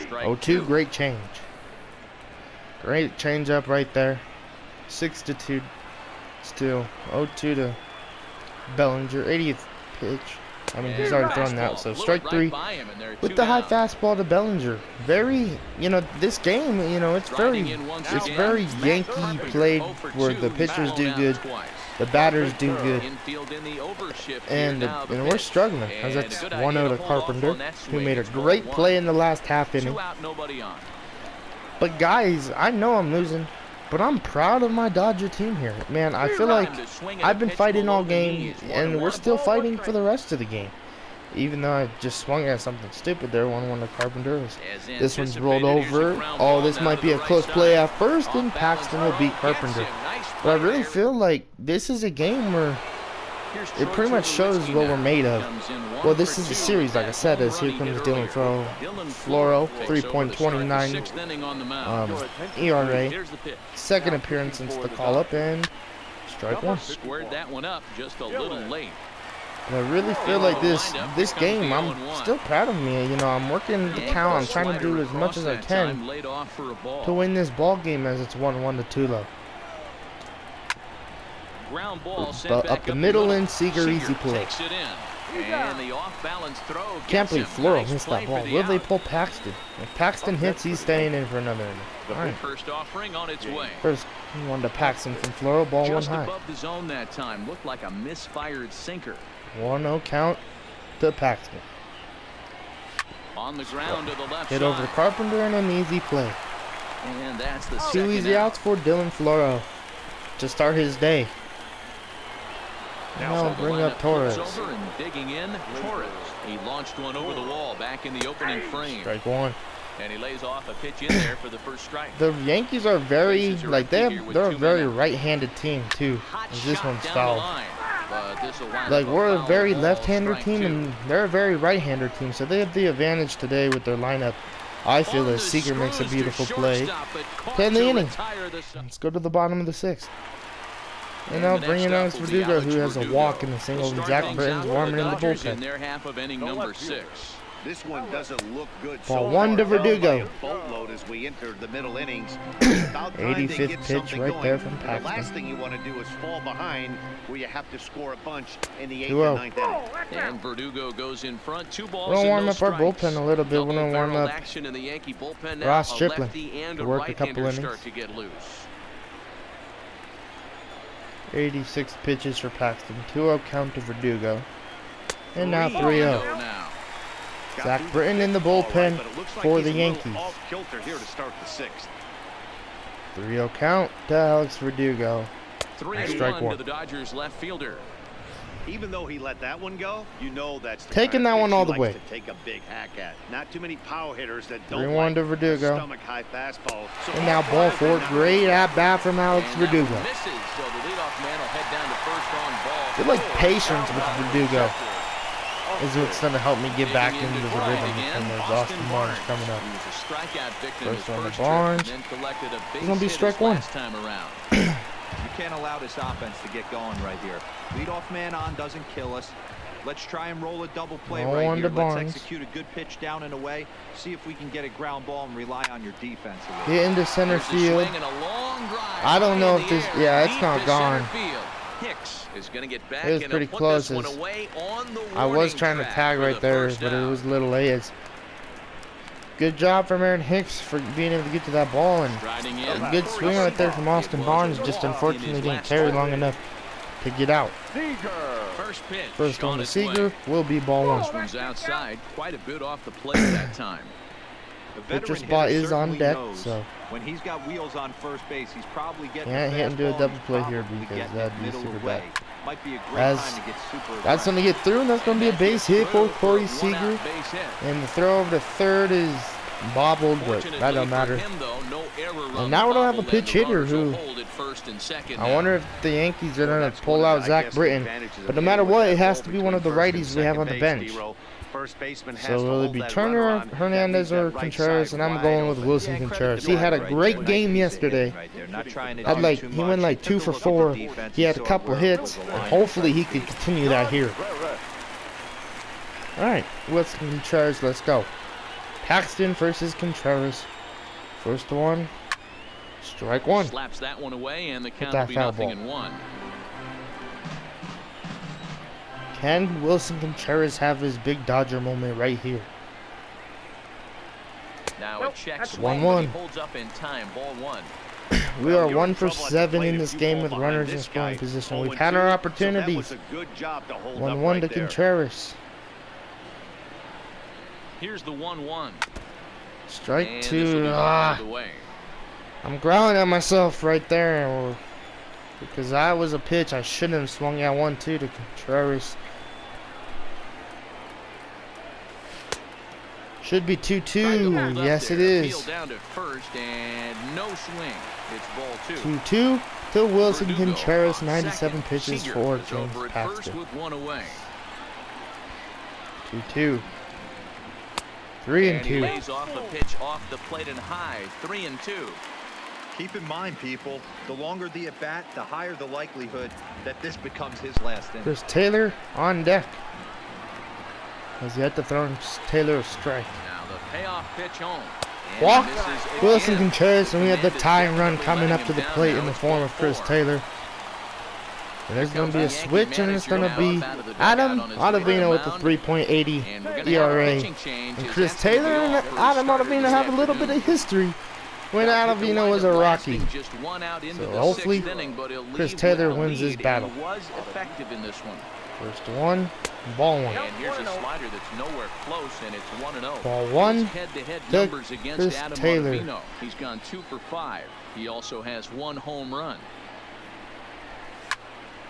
Strike 0-2, great change. Great change up right there. 6-2 still. 0-2 to Bellinger. 80th pitch. I mean, he's already thrown that, so strike 3 with the high fastball to Bellinger. Very, you know, this game, you know, it's very Yankee played where the pitchers do good, the batters do good, and we're struggling as that's 1-0 to Carpenter, who made a great play in the last half inning. But guys, I know I'm losing, but I'm proud of my Dodger team here. Man, I feel like I've been fighting all game, and we're still fighting for the rest of the game. Even though I just swung at something stupid there, 1-1 to Carpenter. This one's rolled over. Oh, this might be a close play at first, and Paxton will beat Carpenter. But I really feel like this is a game where it pretty much shows what we're made of. Well, this is a series, like I said, as here comes Dylan Floro, 3.29 ERA. Second appearance since the call-up, and strike 1. Squared that one up just a little late. And I really feel like this game, I'm still proud of me. You know, I'm working the count. I'm trying to do as much as I can to win this ball game as it's 1-1 to Tulo. Ground ball Up the middle and Seager easy play. And the off-balance throw Can't believe Floro missed that ball. Will they pull Paxton? If Paxton hits, he's staying in for another inning. The first offering on its way. First one to Paxton from Floro, ball 1 high. Just above the zone that time, looked like a misfired sinker. 1-0 count to Paxton. On the ground to the left Hit side. over to Carpenter and an easy play. And that's the 2 easy outs for Dylan Floro to start his day. Now bring up Torres. Over and digging in, Torres. He launched one over the wall back in the opening frame. Strike 1. And he lays off a pitch in there for the first strike. The Yankees are very, like, they're a very right-handed team, too. As this one's fouled. Like, we're a very left-hander team, and they're a very right-hander team, so they have the advantage today with their lineup. I feel as Seager makes a beautiful play to end the inning. Let's go to the bottom of the 6th. And now bringing Alex Verdugo, who has a walk in the single, and Zach Britton's warming in the bullpen. This one doesn't look good. Ball 1 to Verdugo. As we enter the middle innings. 85th pitch right there from Paxton. The last thing you want to do is fall behind where you have to score a bunch in the 8th 2-0. and 9th inning. And Verdugo goes in front. 2 balls. We're going to warm up our bullpen a little bit. We're going to warm up Ross Chiplin to work a couple innings. 86 pitches for Paxton. 2-0 count to Verdugo. And now 3-0. Zach Britton in the bullpen for the Yankees. 3-0 count to Alex Verdugo. Strike 1. To the Dodgers left fielder. Even though he let that one go, you know that's the taking that one all the way. To take a big hack at. Not too many power hitters that 3-1 to Verdugo. Stomach high fastball. So and now ball 4. Great at bat from Alex Verdugo. Misses, so the leadoff man will head down to first on ball. I feel like patience with Verdugo is what's going to help me get back into the rhythm. And there's Austin Barnes coming up. First on the Barnes. It's going to be strike 1. You can't allow this offense to get going right here. Leadoff man on doesn't kill us. Let's try and roll a double play right here. Let's execute a good pitch down and away. See if we can get a ground ball and rely on your defense. Get into center field. I don't know if this, yeah, it's not gone. Hicks is going to get back. It was pretty close. I was trying to tag right there, but it was a little late. Good job from Aaron Hicks for being able to get to that ball, and a good swing right there from Austin Barnes. Just unfortunately didn't carry long enough to get out. First pitch. First on on the its way. Seager will be ball one. This one's outside, quite a bit off the plate that time. The Pitcher veteran spot hitter is on certainly deck, knows so when he's got wheels on first base, he's probably getting can't the hit and do a fastball, double he's play here probably because getting that'd it be middle super away. bad. Might be a great As time to get super that's going to get through, and that's going to be a base hit for Corey Seager. One-out base hit. And the throw over to third is bobbled, but that don't matter. Fortunately for him, though, no error on And now we don't have a the pitch bobble, hitter and the who runners will hold at first and second I now. wonder if the Yankees are going to That's pull one of out the, I Zach guess, Britton. advantages But of no matter hitting with what, that it has ball to be one of the between first righties and we have second on the base, bench. D-Roll. First baseman has So to will it hold be that Turner, runner on. That Hernandez, leaves or that right Contreras? side And I'm wide going with open. Wilson Yeah, Contreras. credit He to had a Britton great right game there. yesterday. Right there, not trying to I'd do like too he much. went like He took 2 for a look at 4. the defense. He had a saw couple where hits, the and line hopefully he was could supposed to be. continue that here. All right, Wilson Contreras, let's go. Paxton versus Contreras. First one, strike one. Slaps that one away, and the count that will be foul nothing ball. and one. Can Wilson Contreras have his big Dodger moment right here? Now a check swing, 1-1. but he holds up in time. Ball one. We are You're 1 in for trouble at the 7 plate in if this you game fall with behind runners in this scoring guy. position. We've 0-2, had our so that opportunities. was a good job to hold 1-1 up right to there. Contreras. Here's the 1-1. Strike And this will be 2. fouled away. I'm growling at myself right there. Because that was a pitch I shouldn't have swung at 1-2 to Contreras. Should be Tried to hold 2-2. up Yes, it there. is. Peeled down to first, and no swing. It's ball 2. 2-2 to Wilson Verdugo Contreras. on 97 second. pitches Seager for is James over at first Paxton. with one away. 2-2. 3 and And he 2. lays off a pitch off the plate and high. 3-2. Keep in mind, people, the longer the at-bat, the higher the likelihood that this becomes his last inning. Chris Taylor on deck. Has yet to throw Taylor a strike. Now the payoff pitch home. And Walk misses Wilson again. Contreras, and we have the Command is tying run definitely coming up letting to the him down plate now. in the It's form ball of Chris 4. Taylor. And there's going to be a Yankee switch, and it's going to manager be now out of the dugout Adam on his way to the Ottavino with the mound. 3.80 And we're gonna have a ERA. pitching change And as Chris that's gonna be Taylor and all for his Adam starter Ottavino this have a little bit afternoon. of history when Now, he could Ottavino wind was up a Rocky. lasting just one out into So the hopefully, 6th inning, but he'll Chris leave Taylor with a wins this lead, battle. and he was effective in this one. First one, ball 1. And here's a slider that's nowhere close, and it's 1-0. Ball 1 Head-to-head to numbers against Chris Adam Taylor. Ottavino. He's gone 2 for 5. He also has 1 home run.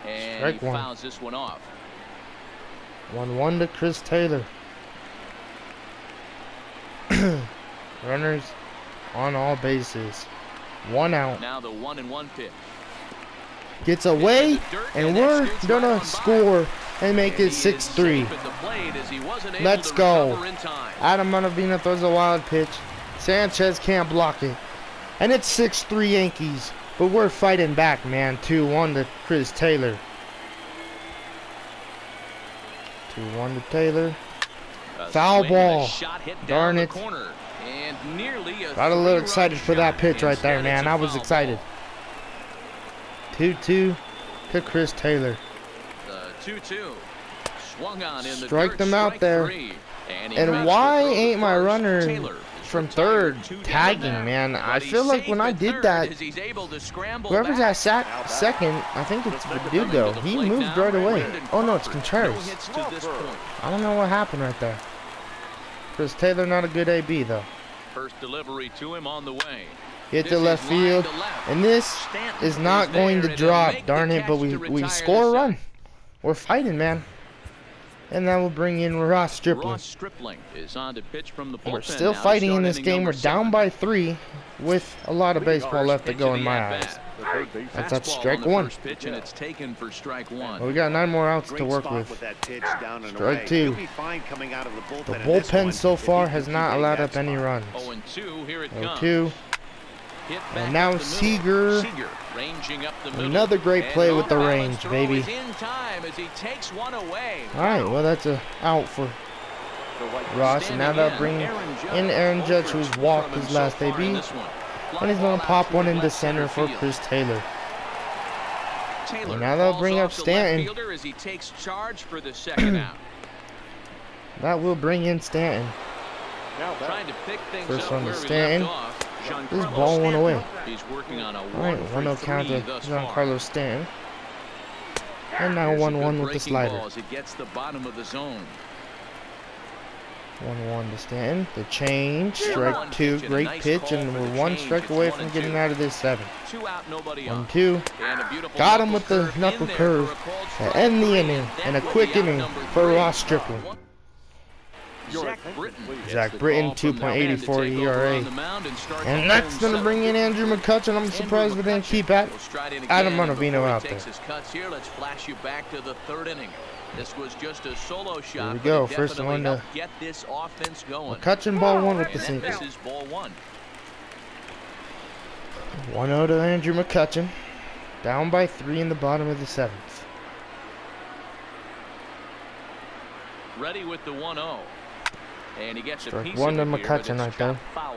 And Strike he 1. fouls this one off. 1-1 to Chris Taylor. Runners on all bases. 1 out. Now the 1-1 pitch. Gets away, and we're gonna score and make it 6-3. Let's go. Adam Ottavino throws a wild pitch. Sanchez can't block it. And it's 6-3 Yankees. But we're fighting back, man. 2-1 to Chris Taylor. 2-1 to Taylor. Foul ball. Darn it. Got a little excited for that pitch right there, man. I was excited. 2-2 to Chris Taylor. The 2-2 swung on in the Strike dirt, them out strike there. 3. And And why ain't my runner from third tagging, man? I feel like when I did that, whoever's at second, I think it's Verdugo. He moved right away. Oh no, it's Contreras. I don't know what happened right there. Chris Taylor, not a good AB though. First delivery to him on the way. Hit to left field, and this is not going to drop. Darn it! But we score a run. We're fighting, man. And that will bring in Ross Stripling. Ross Stripling is on to pitch from the bullpen. We're still now to fighting in start this inning game. number We're down 7. by 3 with a lot of baseball left to go in my eyes. That's Fastball strike on the 1. first pitch, and it's taken for strike 1. Well, we got 9 more outs to Great work spot with. that pitch down and Strike away. 2. He'll be fine coming out of the bullpen The in this bullpen one so if he far can has keep not that allowed up any spot. runs. 0-2, here it comes. 0-2. Hit And back now up the middle. Seager. Seager ranging up the middle. Another great play with the And range, throw baby. is in time as he takes one away. All right, well that's a out for Ross, and now they'll bring in Aaron Judge, who's walked his last AB, and he's gonna pop one into center for Chris Taylor. And now they'll bring up Stanton. As he takes charge for the second out. That will bring in Stanton. Trying to pick things First up one to where we Stanton. left off. This Giancarlo ball went away. He's working on a All right, 1-0 count to 1-for-3 thus far. Giancarlo Stanton. And now 1-1 with the slider. As it gets the bottom of the zone. 1-1 to Stanton. The change. Strike 2. Great pitch. And we're 1 strike away from getting out of this 7. 1-2. Got him with the knuckle curve to end the inning. And a quick inning for Ross Stripling. Zach Britton, 2.84 ERA. And that's going to bring in Andrew McCutchen. I'm surprised we didn't keep Adam Ottavino out there. Let's flash you back to the 3rd inning. This was just a solo shot. Here we go. First one to get this offense going. McCutchen, ball 1 with the sinker. This is ball 1. 1-0 to Andrew McCutchen. Down by 3 in the bottom of the 7th. Ready with the 1-0. And he gets a Strike piece 1 of to it here, McCutchen but right it's there. foul.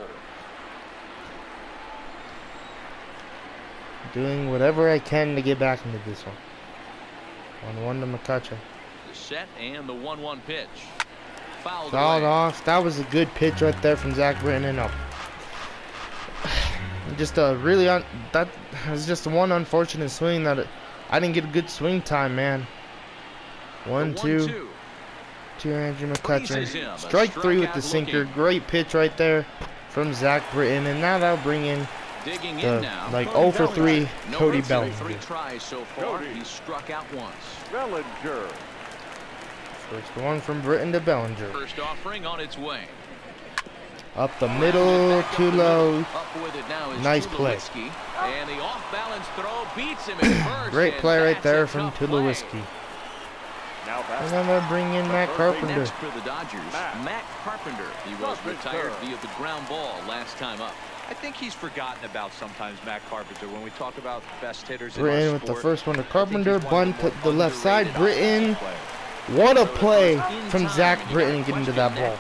Doing whatever I can to get back into this one. 1-1 to McCutchen. The set and the 1-1 pitch. Fouled off. That was a good pitch right there from Zach Britton. No. Just a really that was just one unfortunate swing that I didn't get a good swing time, man. 1-2 to Andrew McCutchen. Strike 3 with the sinker. Great pitch right there from Zach Britton, and now that'll bring in the like 0 for 3 Cody Bellinger. 3 tries so far. He struck out once. Bellinger. First one from Britton to Bellinger. First offering on its way. Up the middle, too low. Up with it now is Nice play. And the off-balance throw beats him at first. Great play right there from Tulowitzki. And then they'll bring in Matt Carpenter. Next for the Dodgers, Matt Carpenter. He was retired via the ground ball last time up. I think he's forgotten about sometimes Matt Carpenter when we talk about best hitters in Britton our with the sport. first one to Carpenter. Bunt to the left side. Britton. What a play from Zach Britton getting to that ball.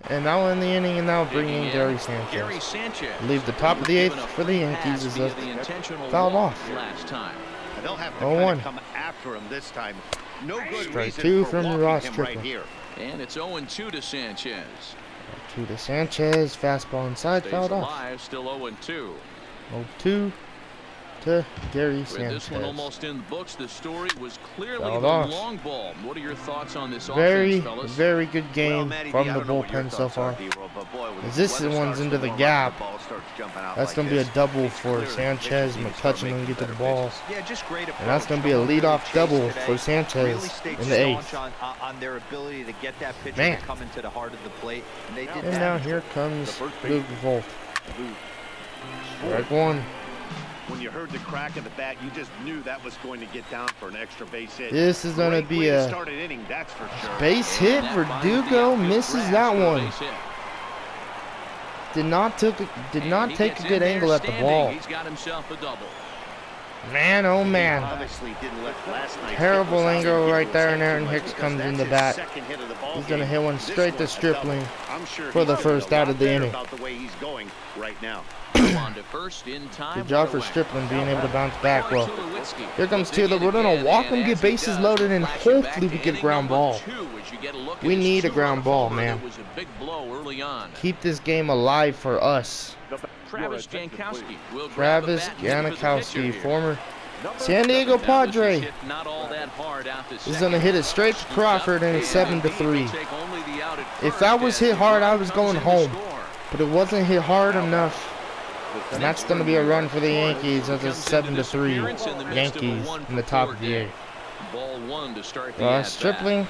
And now in the inning, and now bringing in Gary Sanchez. Leave the top of the 8th for the Yankees is fouled off. Last time. They'll have to 0-1. come after him this time. No good Strike reason 2 for from walking Ross him Stripling. right here. And it's 0-2 to Sanchez. 2 to Sanchez. Fastball inside. Stays Fouled off. alive, still 0-2. 0-2 to Gary With this one Sanchez. almost in the books, the story was clearly Fouled the off. long ball. What are your thoughts on this Very, offense, fellas? very good game Well, Matty, from I the don't know what your bullpen so thoughts are, far. D-Roll, but boy, when As the this weather one's starts into to the warm up, gap. the ball starts jumping out That's like going to be a this. double It's for clear Sanchez. pitchers need to start McCutchen making going to get to the better ball. pitches. Yeah, just great And that's going to be a leadoff double for Sanchez in the 8th. On their ability to get that pitcher Man. to come into the heart of the plate. And they did And that. now here comes Luke Vogt. Strike 1. When you heard the crack of the bat, you just knew that was going to get down for an extra base hit. This is going to Great be way to a start an inning, that's for sure. base hit. Verdugo misses that one. Did not take a good angle at the ball. He's got himself a double. Man, oh man. Obviously didn't let last night's Terrible hit angle get right there, and into Aaron it Hicks because comes that's in the his bat. second hit of the ball He's going to game. hit one This straight to one's a double. Stripling I'm sure for the he's feeling first a out lot of the better inning. about the way he's going right now. On to first in time. Good job for Stripling being able to bounce back well. Here comes Taylor. We're going to walk him, get bases loaded, and hopefully we get a ground ball. We need a ground ball, man. Keep this game alive for us. Travis Jankowski will Travis Jankowski, former San Diego Padre, is going to hit it straight to Crawford, and it's 7-3. If that was hit hard, I was going home. But it wasn't hit hard enough. And that's going to be a run for the Yankees. That's a 7-3 Yankees in the top of the 8th. Ball 1 to start the Stripling,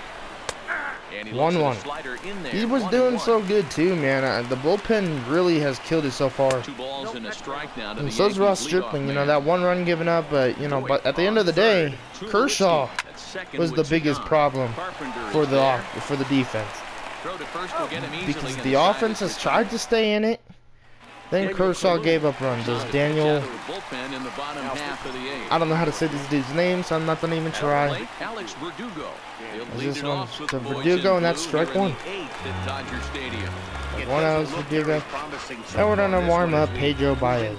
1-1. He was doing so good too, man. The bullpen really has killed it so far. 2 balls and a strike now to And the so's Ross Yankees Stripling. leadoff You know, man. that 1 run given up, but you know, but at the end of the day, Kershaw was the biggest problem for the defense. Because the offense has tried to stay in it. Then Kershaw gave up runs. There's Daniel. I don't know how to say this dude's name, so I'm not gonna even try. Alex Verdugo. This one's to Verdugo, and that's strike 1. 1 out for Verdugo. Now we're gonna warm up Pedro Baez.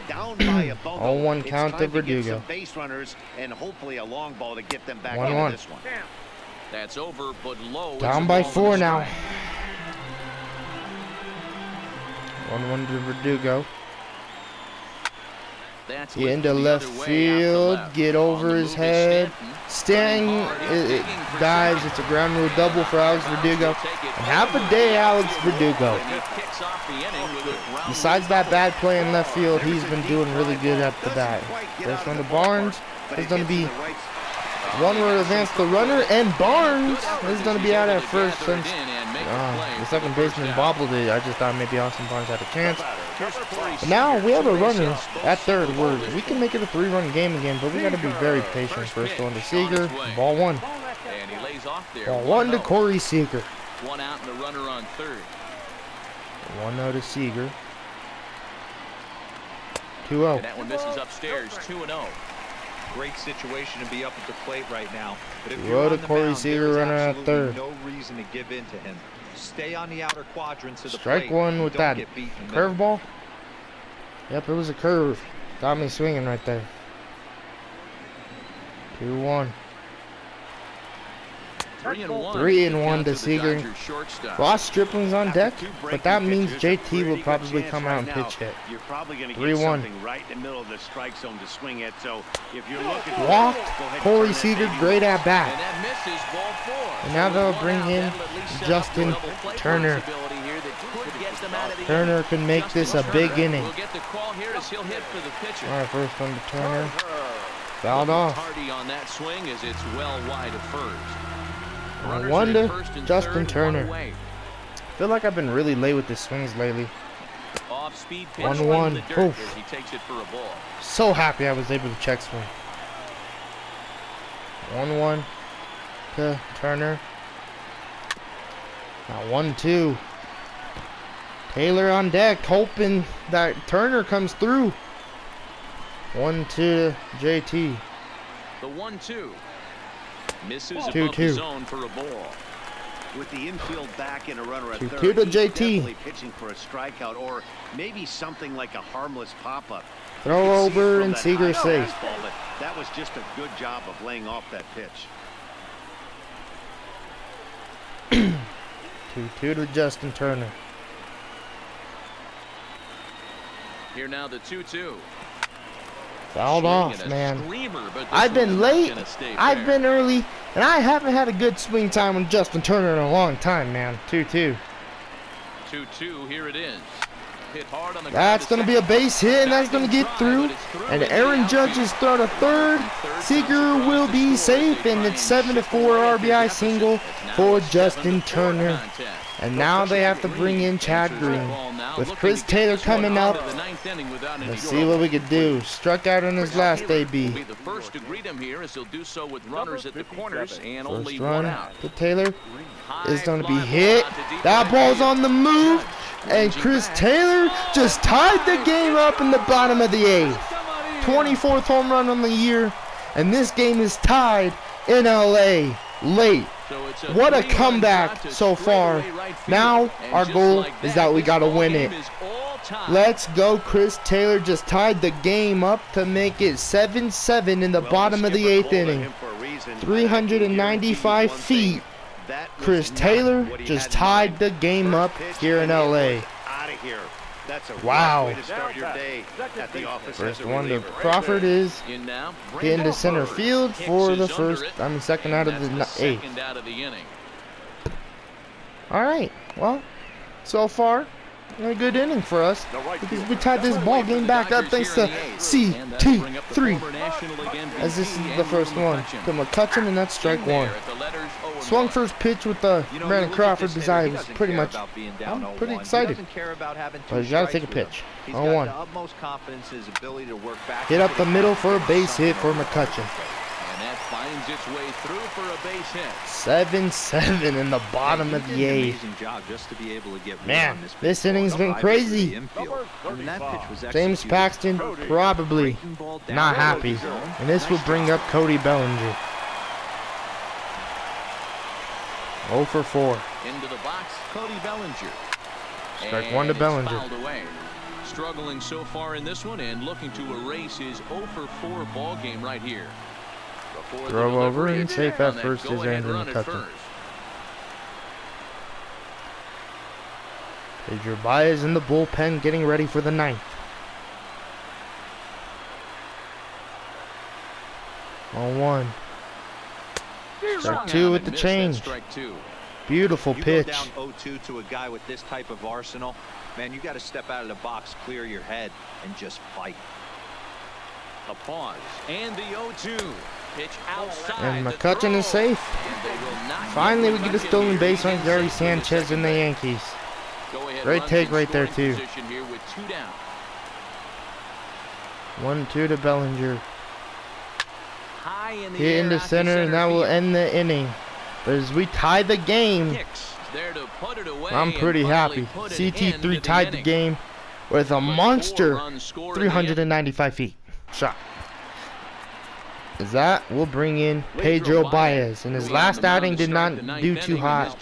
0-1 count to Verdugo. Base runners and hopefully a long ball to get them back 1-1. into this one. That's over, but low. Down by 4 now. 1-1 to Verdugo. That's into left field, get over his head. Stanton dives. It's a ground rule double for Alex Verdugo. And have a day, Alex Verdugo. Besides that bad play in left field, he's been doing really good at the bat. First one to Barnes is going to be one word advance the runner, and Barnes is going to be out at first since the second baseman bobbled it. I just thought maybe Austin Barnes had a chance. But now we have a runner at third. We can make it a 3-run game again, but we got to be very patient. First one to Seager, ball one. Ball one to Corey Seager. One out and the runner on third. 1-0 to Seager. 2-0. That one misses upstairs. 2-0. Great situation to be up at the plate right now. But if Road you're to on the Corey mound, Seager, there's runner at absolutely third. no reason to give in to him. Stay on the outer quadrants of the Strike plate. one with Don't that get beat in the middle. curveball. Yep, it was a curve. Got me swinging right there. 2-1. 3-1 to Seager. Ross Stripling's on deck, but that means JT will probably come out and pitch hit. You're probably going to get 3-1. something right in the middle of the strike zone to swing at. So if you're looking for Walked it, Corey Seager, great at And bat. that misses ball four. And now they'll bring in Justin Turner. Turner can make this a big inning. We'll get the call here as he'll hit for the pitcher. All right, first one to Turner. Fouled off. Hardy on that swing as it's well wide of first. Runners One are at to first and Justin third, Turner. one away. Feel like I've been really late with the swings lately. Off-speed pitch 1-1. in the dirt Oof. as he takes it for a ball. So happy I was able to check swing. 1-1 to Turner. Now 1-2. Taylor on deck, hoping that Turner comes through. 1-2 to JT. The 1-2 misses 2-2. above the zone for a ball. with the infield back and a runner at 2-2 third. to He's JT. definitely pitching for a strikeout or maybe something like a harmless pop-up. Throw over and Seager safe. That was just a good job of laying off that pitch. 2-2 to Justin Turner. Here now the 2-2. Fouled off, man. I've been late, I've been early, and I haven't had a good swing time with Justin Turner in a long time, man. 2-2. 2-2, here it is. Hit hard on the That's going to be a base hit, and that's going to get through. And Aaron Judge's throw to third. Seager will be safe, and it's 7-4 RBI single for Justin Turner. And now they have to bring in Chad Green. With Chris Taylor coming up, let's see what we could do. Struck out on his last AB. The first to greet him here as he'll do so with runners at the corners and only First one run out. to Taylor is going to be hit. That ball's on the move, and Chris Taylor just tied the game up in the bottom of the 8th. 24th home run on the year, and this game is tied in LA late. What a comeback so far. Now our goal is that we got to win it. Let's go. Chris Taylor just tied the game up to make it 7-7 in the bottom of the 8th inning. 395 feet. Chris Taylor just tied the game up here in LA. Wow. First one to Crawford is into center field for the second out of the 8th. All right. Well, so far, a good inning for us because we tied this ball game back up thanks to CT3. As this is the first one to McCutcheon, and that's strike one. Swung first pitch with Brandon Crawford because I was pretty much, I'm pretty excited. But you gotta take a pitch. 0-1. Hit up the middle for a base hit for McCutcheon. And that finds its way through for a base hit. 7-7 in the bottom of the 8th. Man, this inning's been crazy. James Paxton probably not happy, and this will bring up Cody Bellinger. 0 for 4. Into the box, Cody Bellinger. Strike one to Bellinger. Fouled away. Struggling so far in this one and looking to erase his 0 for 4 ball game right here. Throw over and safe at first is Andrew McCutcheon. Pedro Baez in the bullpen getting ready for the 9th. 0-1. Strike 2 with the change. Beautiful pitch. You go down 0-2 to a guy with this type of arsenal, man, you got to step out of the box, clear your head, and just fight. A pause. And the 0-2. Pitch outside. And McCutcheon is safe. Finally, we get a stolen base on Gary Sanchez and the Yankees. Great take right there, too. 1-2 to Bellinger. Hit into center, and that will end the inning. But as we tie the game, I'm pretty happy. CT3 tied the game with a monster 395 feet shot. As that will bring in Pedro Baez, and his last outing did not do too hot.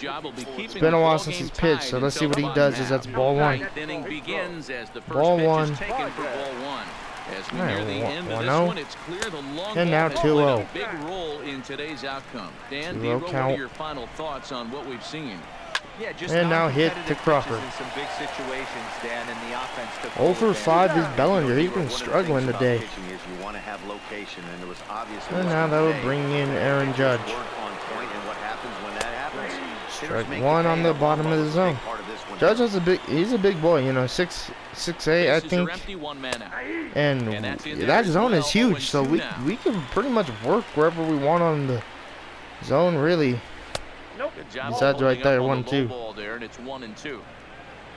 It's been a while since he's pitched, so let's see what he does. As that's ball 1. Ball 1. As we near the end of this one, it's clear the long and now 2-0. A big role in today's outcome. Dan, what are your final thoughts on what we've seen? Yeah, just and now hit to Crawford. 0 for 5 is Bellinger. He's been struggling today. And now that will bring in Aaron Judge. Strike 1 on the bottom of the zone. Judge is he's a big boy, you know, 6'8", I think. And that zone is huge, so we can pretty much work wherever we want on the zone, really. Besides right there, 1-2.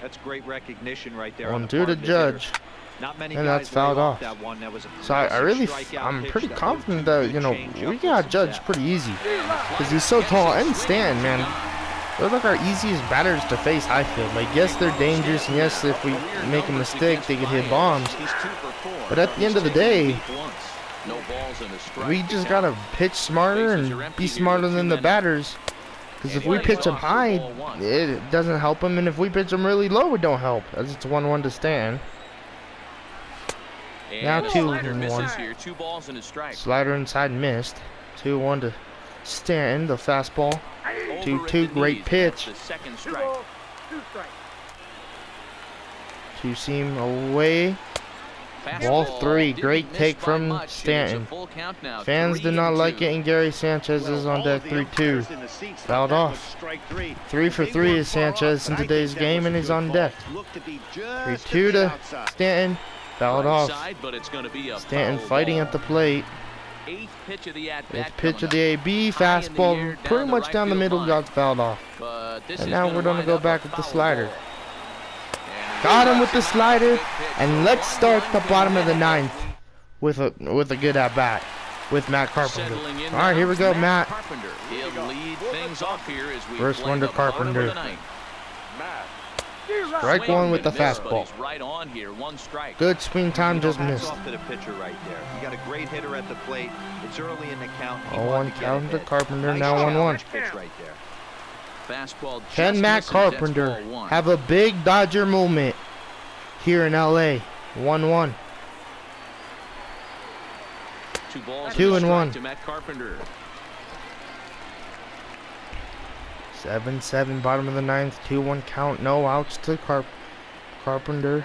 That's great recognition right there. 1-2 to Judge. And that's fouled off. So I'm pretty confident that, you know, we got Judge pretty easy. Because he's so tall. And Stan, man. They're like our easiest batters to face, I feel. Like, yes, they're dangerous, and yes, if we make a mistake, they could hit bombs. But at the end of the day, we just gotta pitch smarter and be smarter than the batters. Because if we pitch them high, it doesn't help them, and if we pitch them really low, it don't help. As it's 1-1 to Stan. Now 2-1. Slider inside missed. 2-1 to Stanton, the fastball. 2-2, great pitch. 2-seam away. Ball 3, great take from Stanton. Fans did not like it, and Gary Sanchez is on deck. 3-2. Fouled off. 3 for 3 is Sanchez in today's game, and he's on deck. 3-2 to Stanton. Fouled off. Stanton fighting at the plate. Eighth pitch of the AB, fastball pretty much down the middle, got fouled off. And now we're gonna go back with the slider. Got him with the slider, and let's start the bottom of the 9th with a good at bat with Matt Carpenter. All right, here we go, Matt. First one to Carpenter. Strike 1 with the fastball. Good swing time, just missed. To the pitcher right there. You got a great hitter at the plate. It's early in the count. 0-1 count to Carpenter. Now 1-1. Right there. Can Matt Carpenter have a big Dodger moment here in LA? 1-1. 2-1. 7-7, bottom of the 9th, 2-1 count, no outs to Carpenter.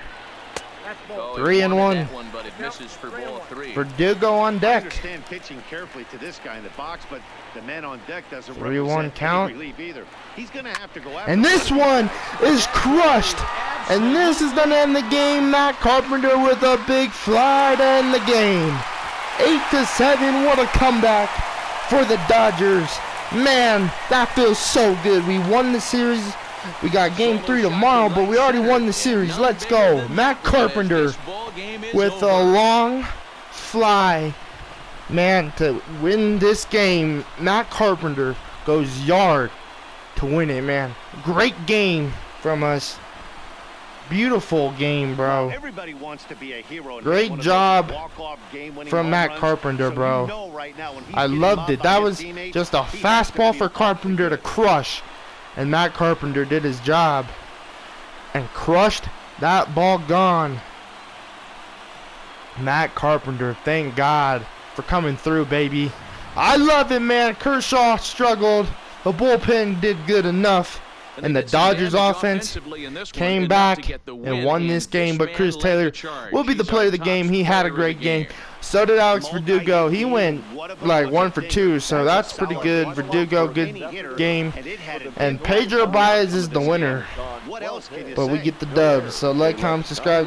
3-1. Verdugo on deck. I understand pitching carefully to this guy in the box, but the man on deck doesn't 3-1 count. Either. He's gonna have to go after and this one is crushed. And this is gonna end the game. Matt Carpenter with a big fly to end the game. 8-7. What a comeback for the Dodgers. Man, that feels so good. We won the series. We got game 3 tomorrow, but we already won the series. Let's go. Matt Carpenter with a long fly. Man, to win this game, Matt Carpenter goes yard to win it, man. Great game from us. Beautiful game, bro. Everybody wants to be a hero. Great job from Matt Carpenter, bro. I loved it. That was just a fastball for Carpenter to crush. And Matt Carpenter did his job and crushed that ball gone. Matt Carpenter, thank God for coming through, baby. I love it, man. Kershaw struggled. The bullpen did good enough. And the Dodgers offense came back and won this game. But Chris Taylor will be the player of the game. He had a great game. So did Alex Verdugo. He went like 1 for 2, so that's pretty good. Verdugo, good game. And Pedro Baez is the winner. But we get the dub. So like, comment, subscribe.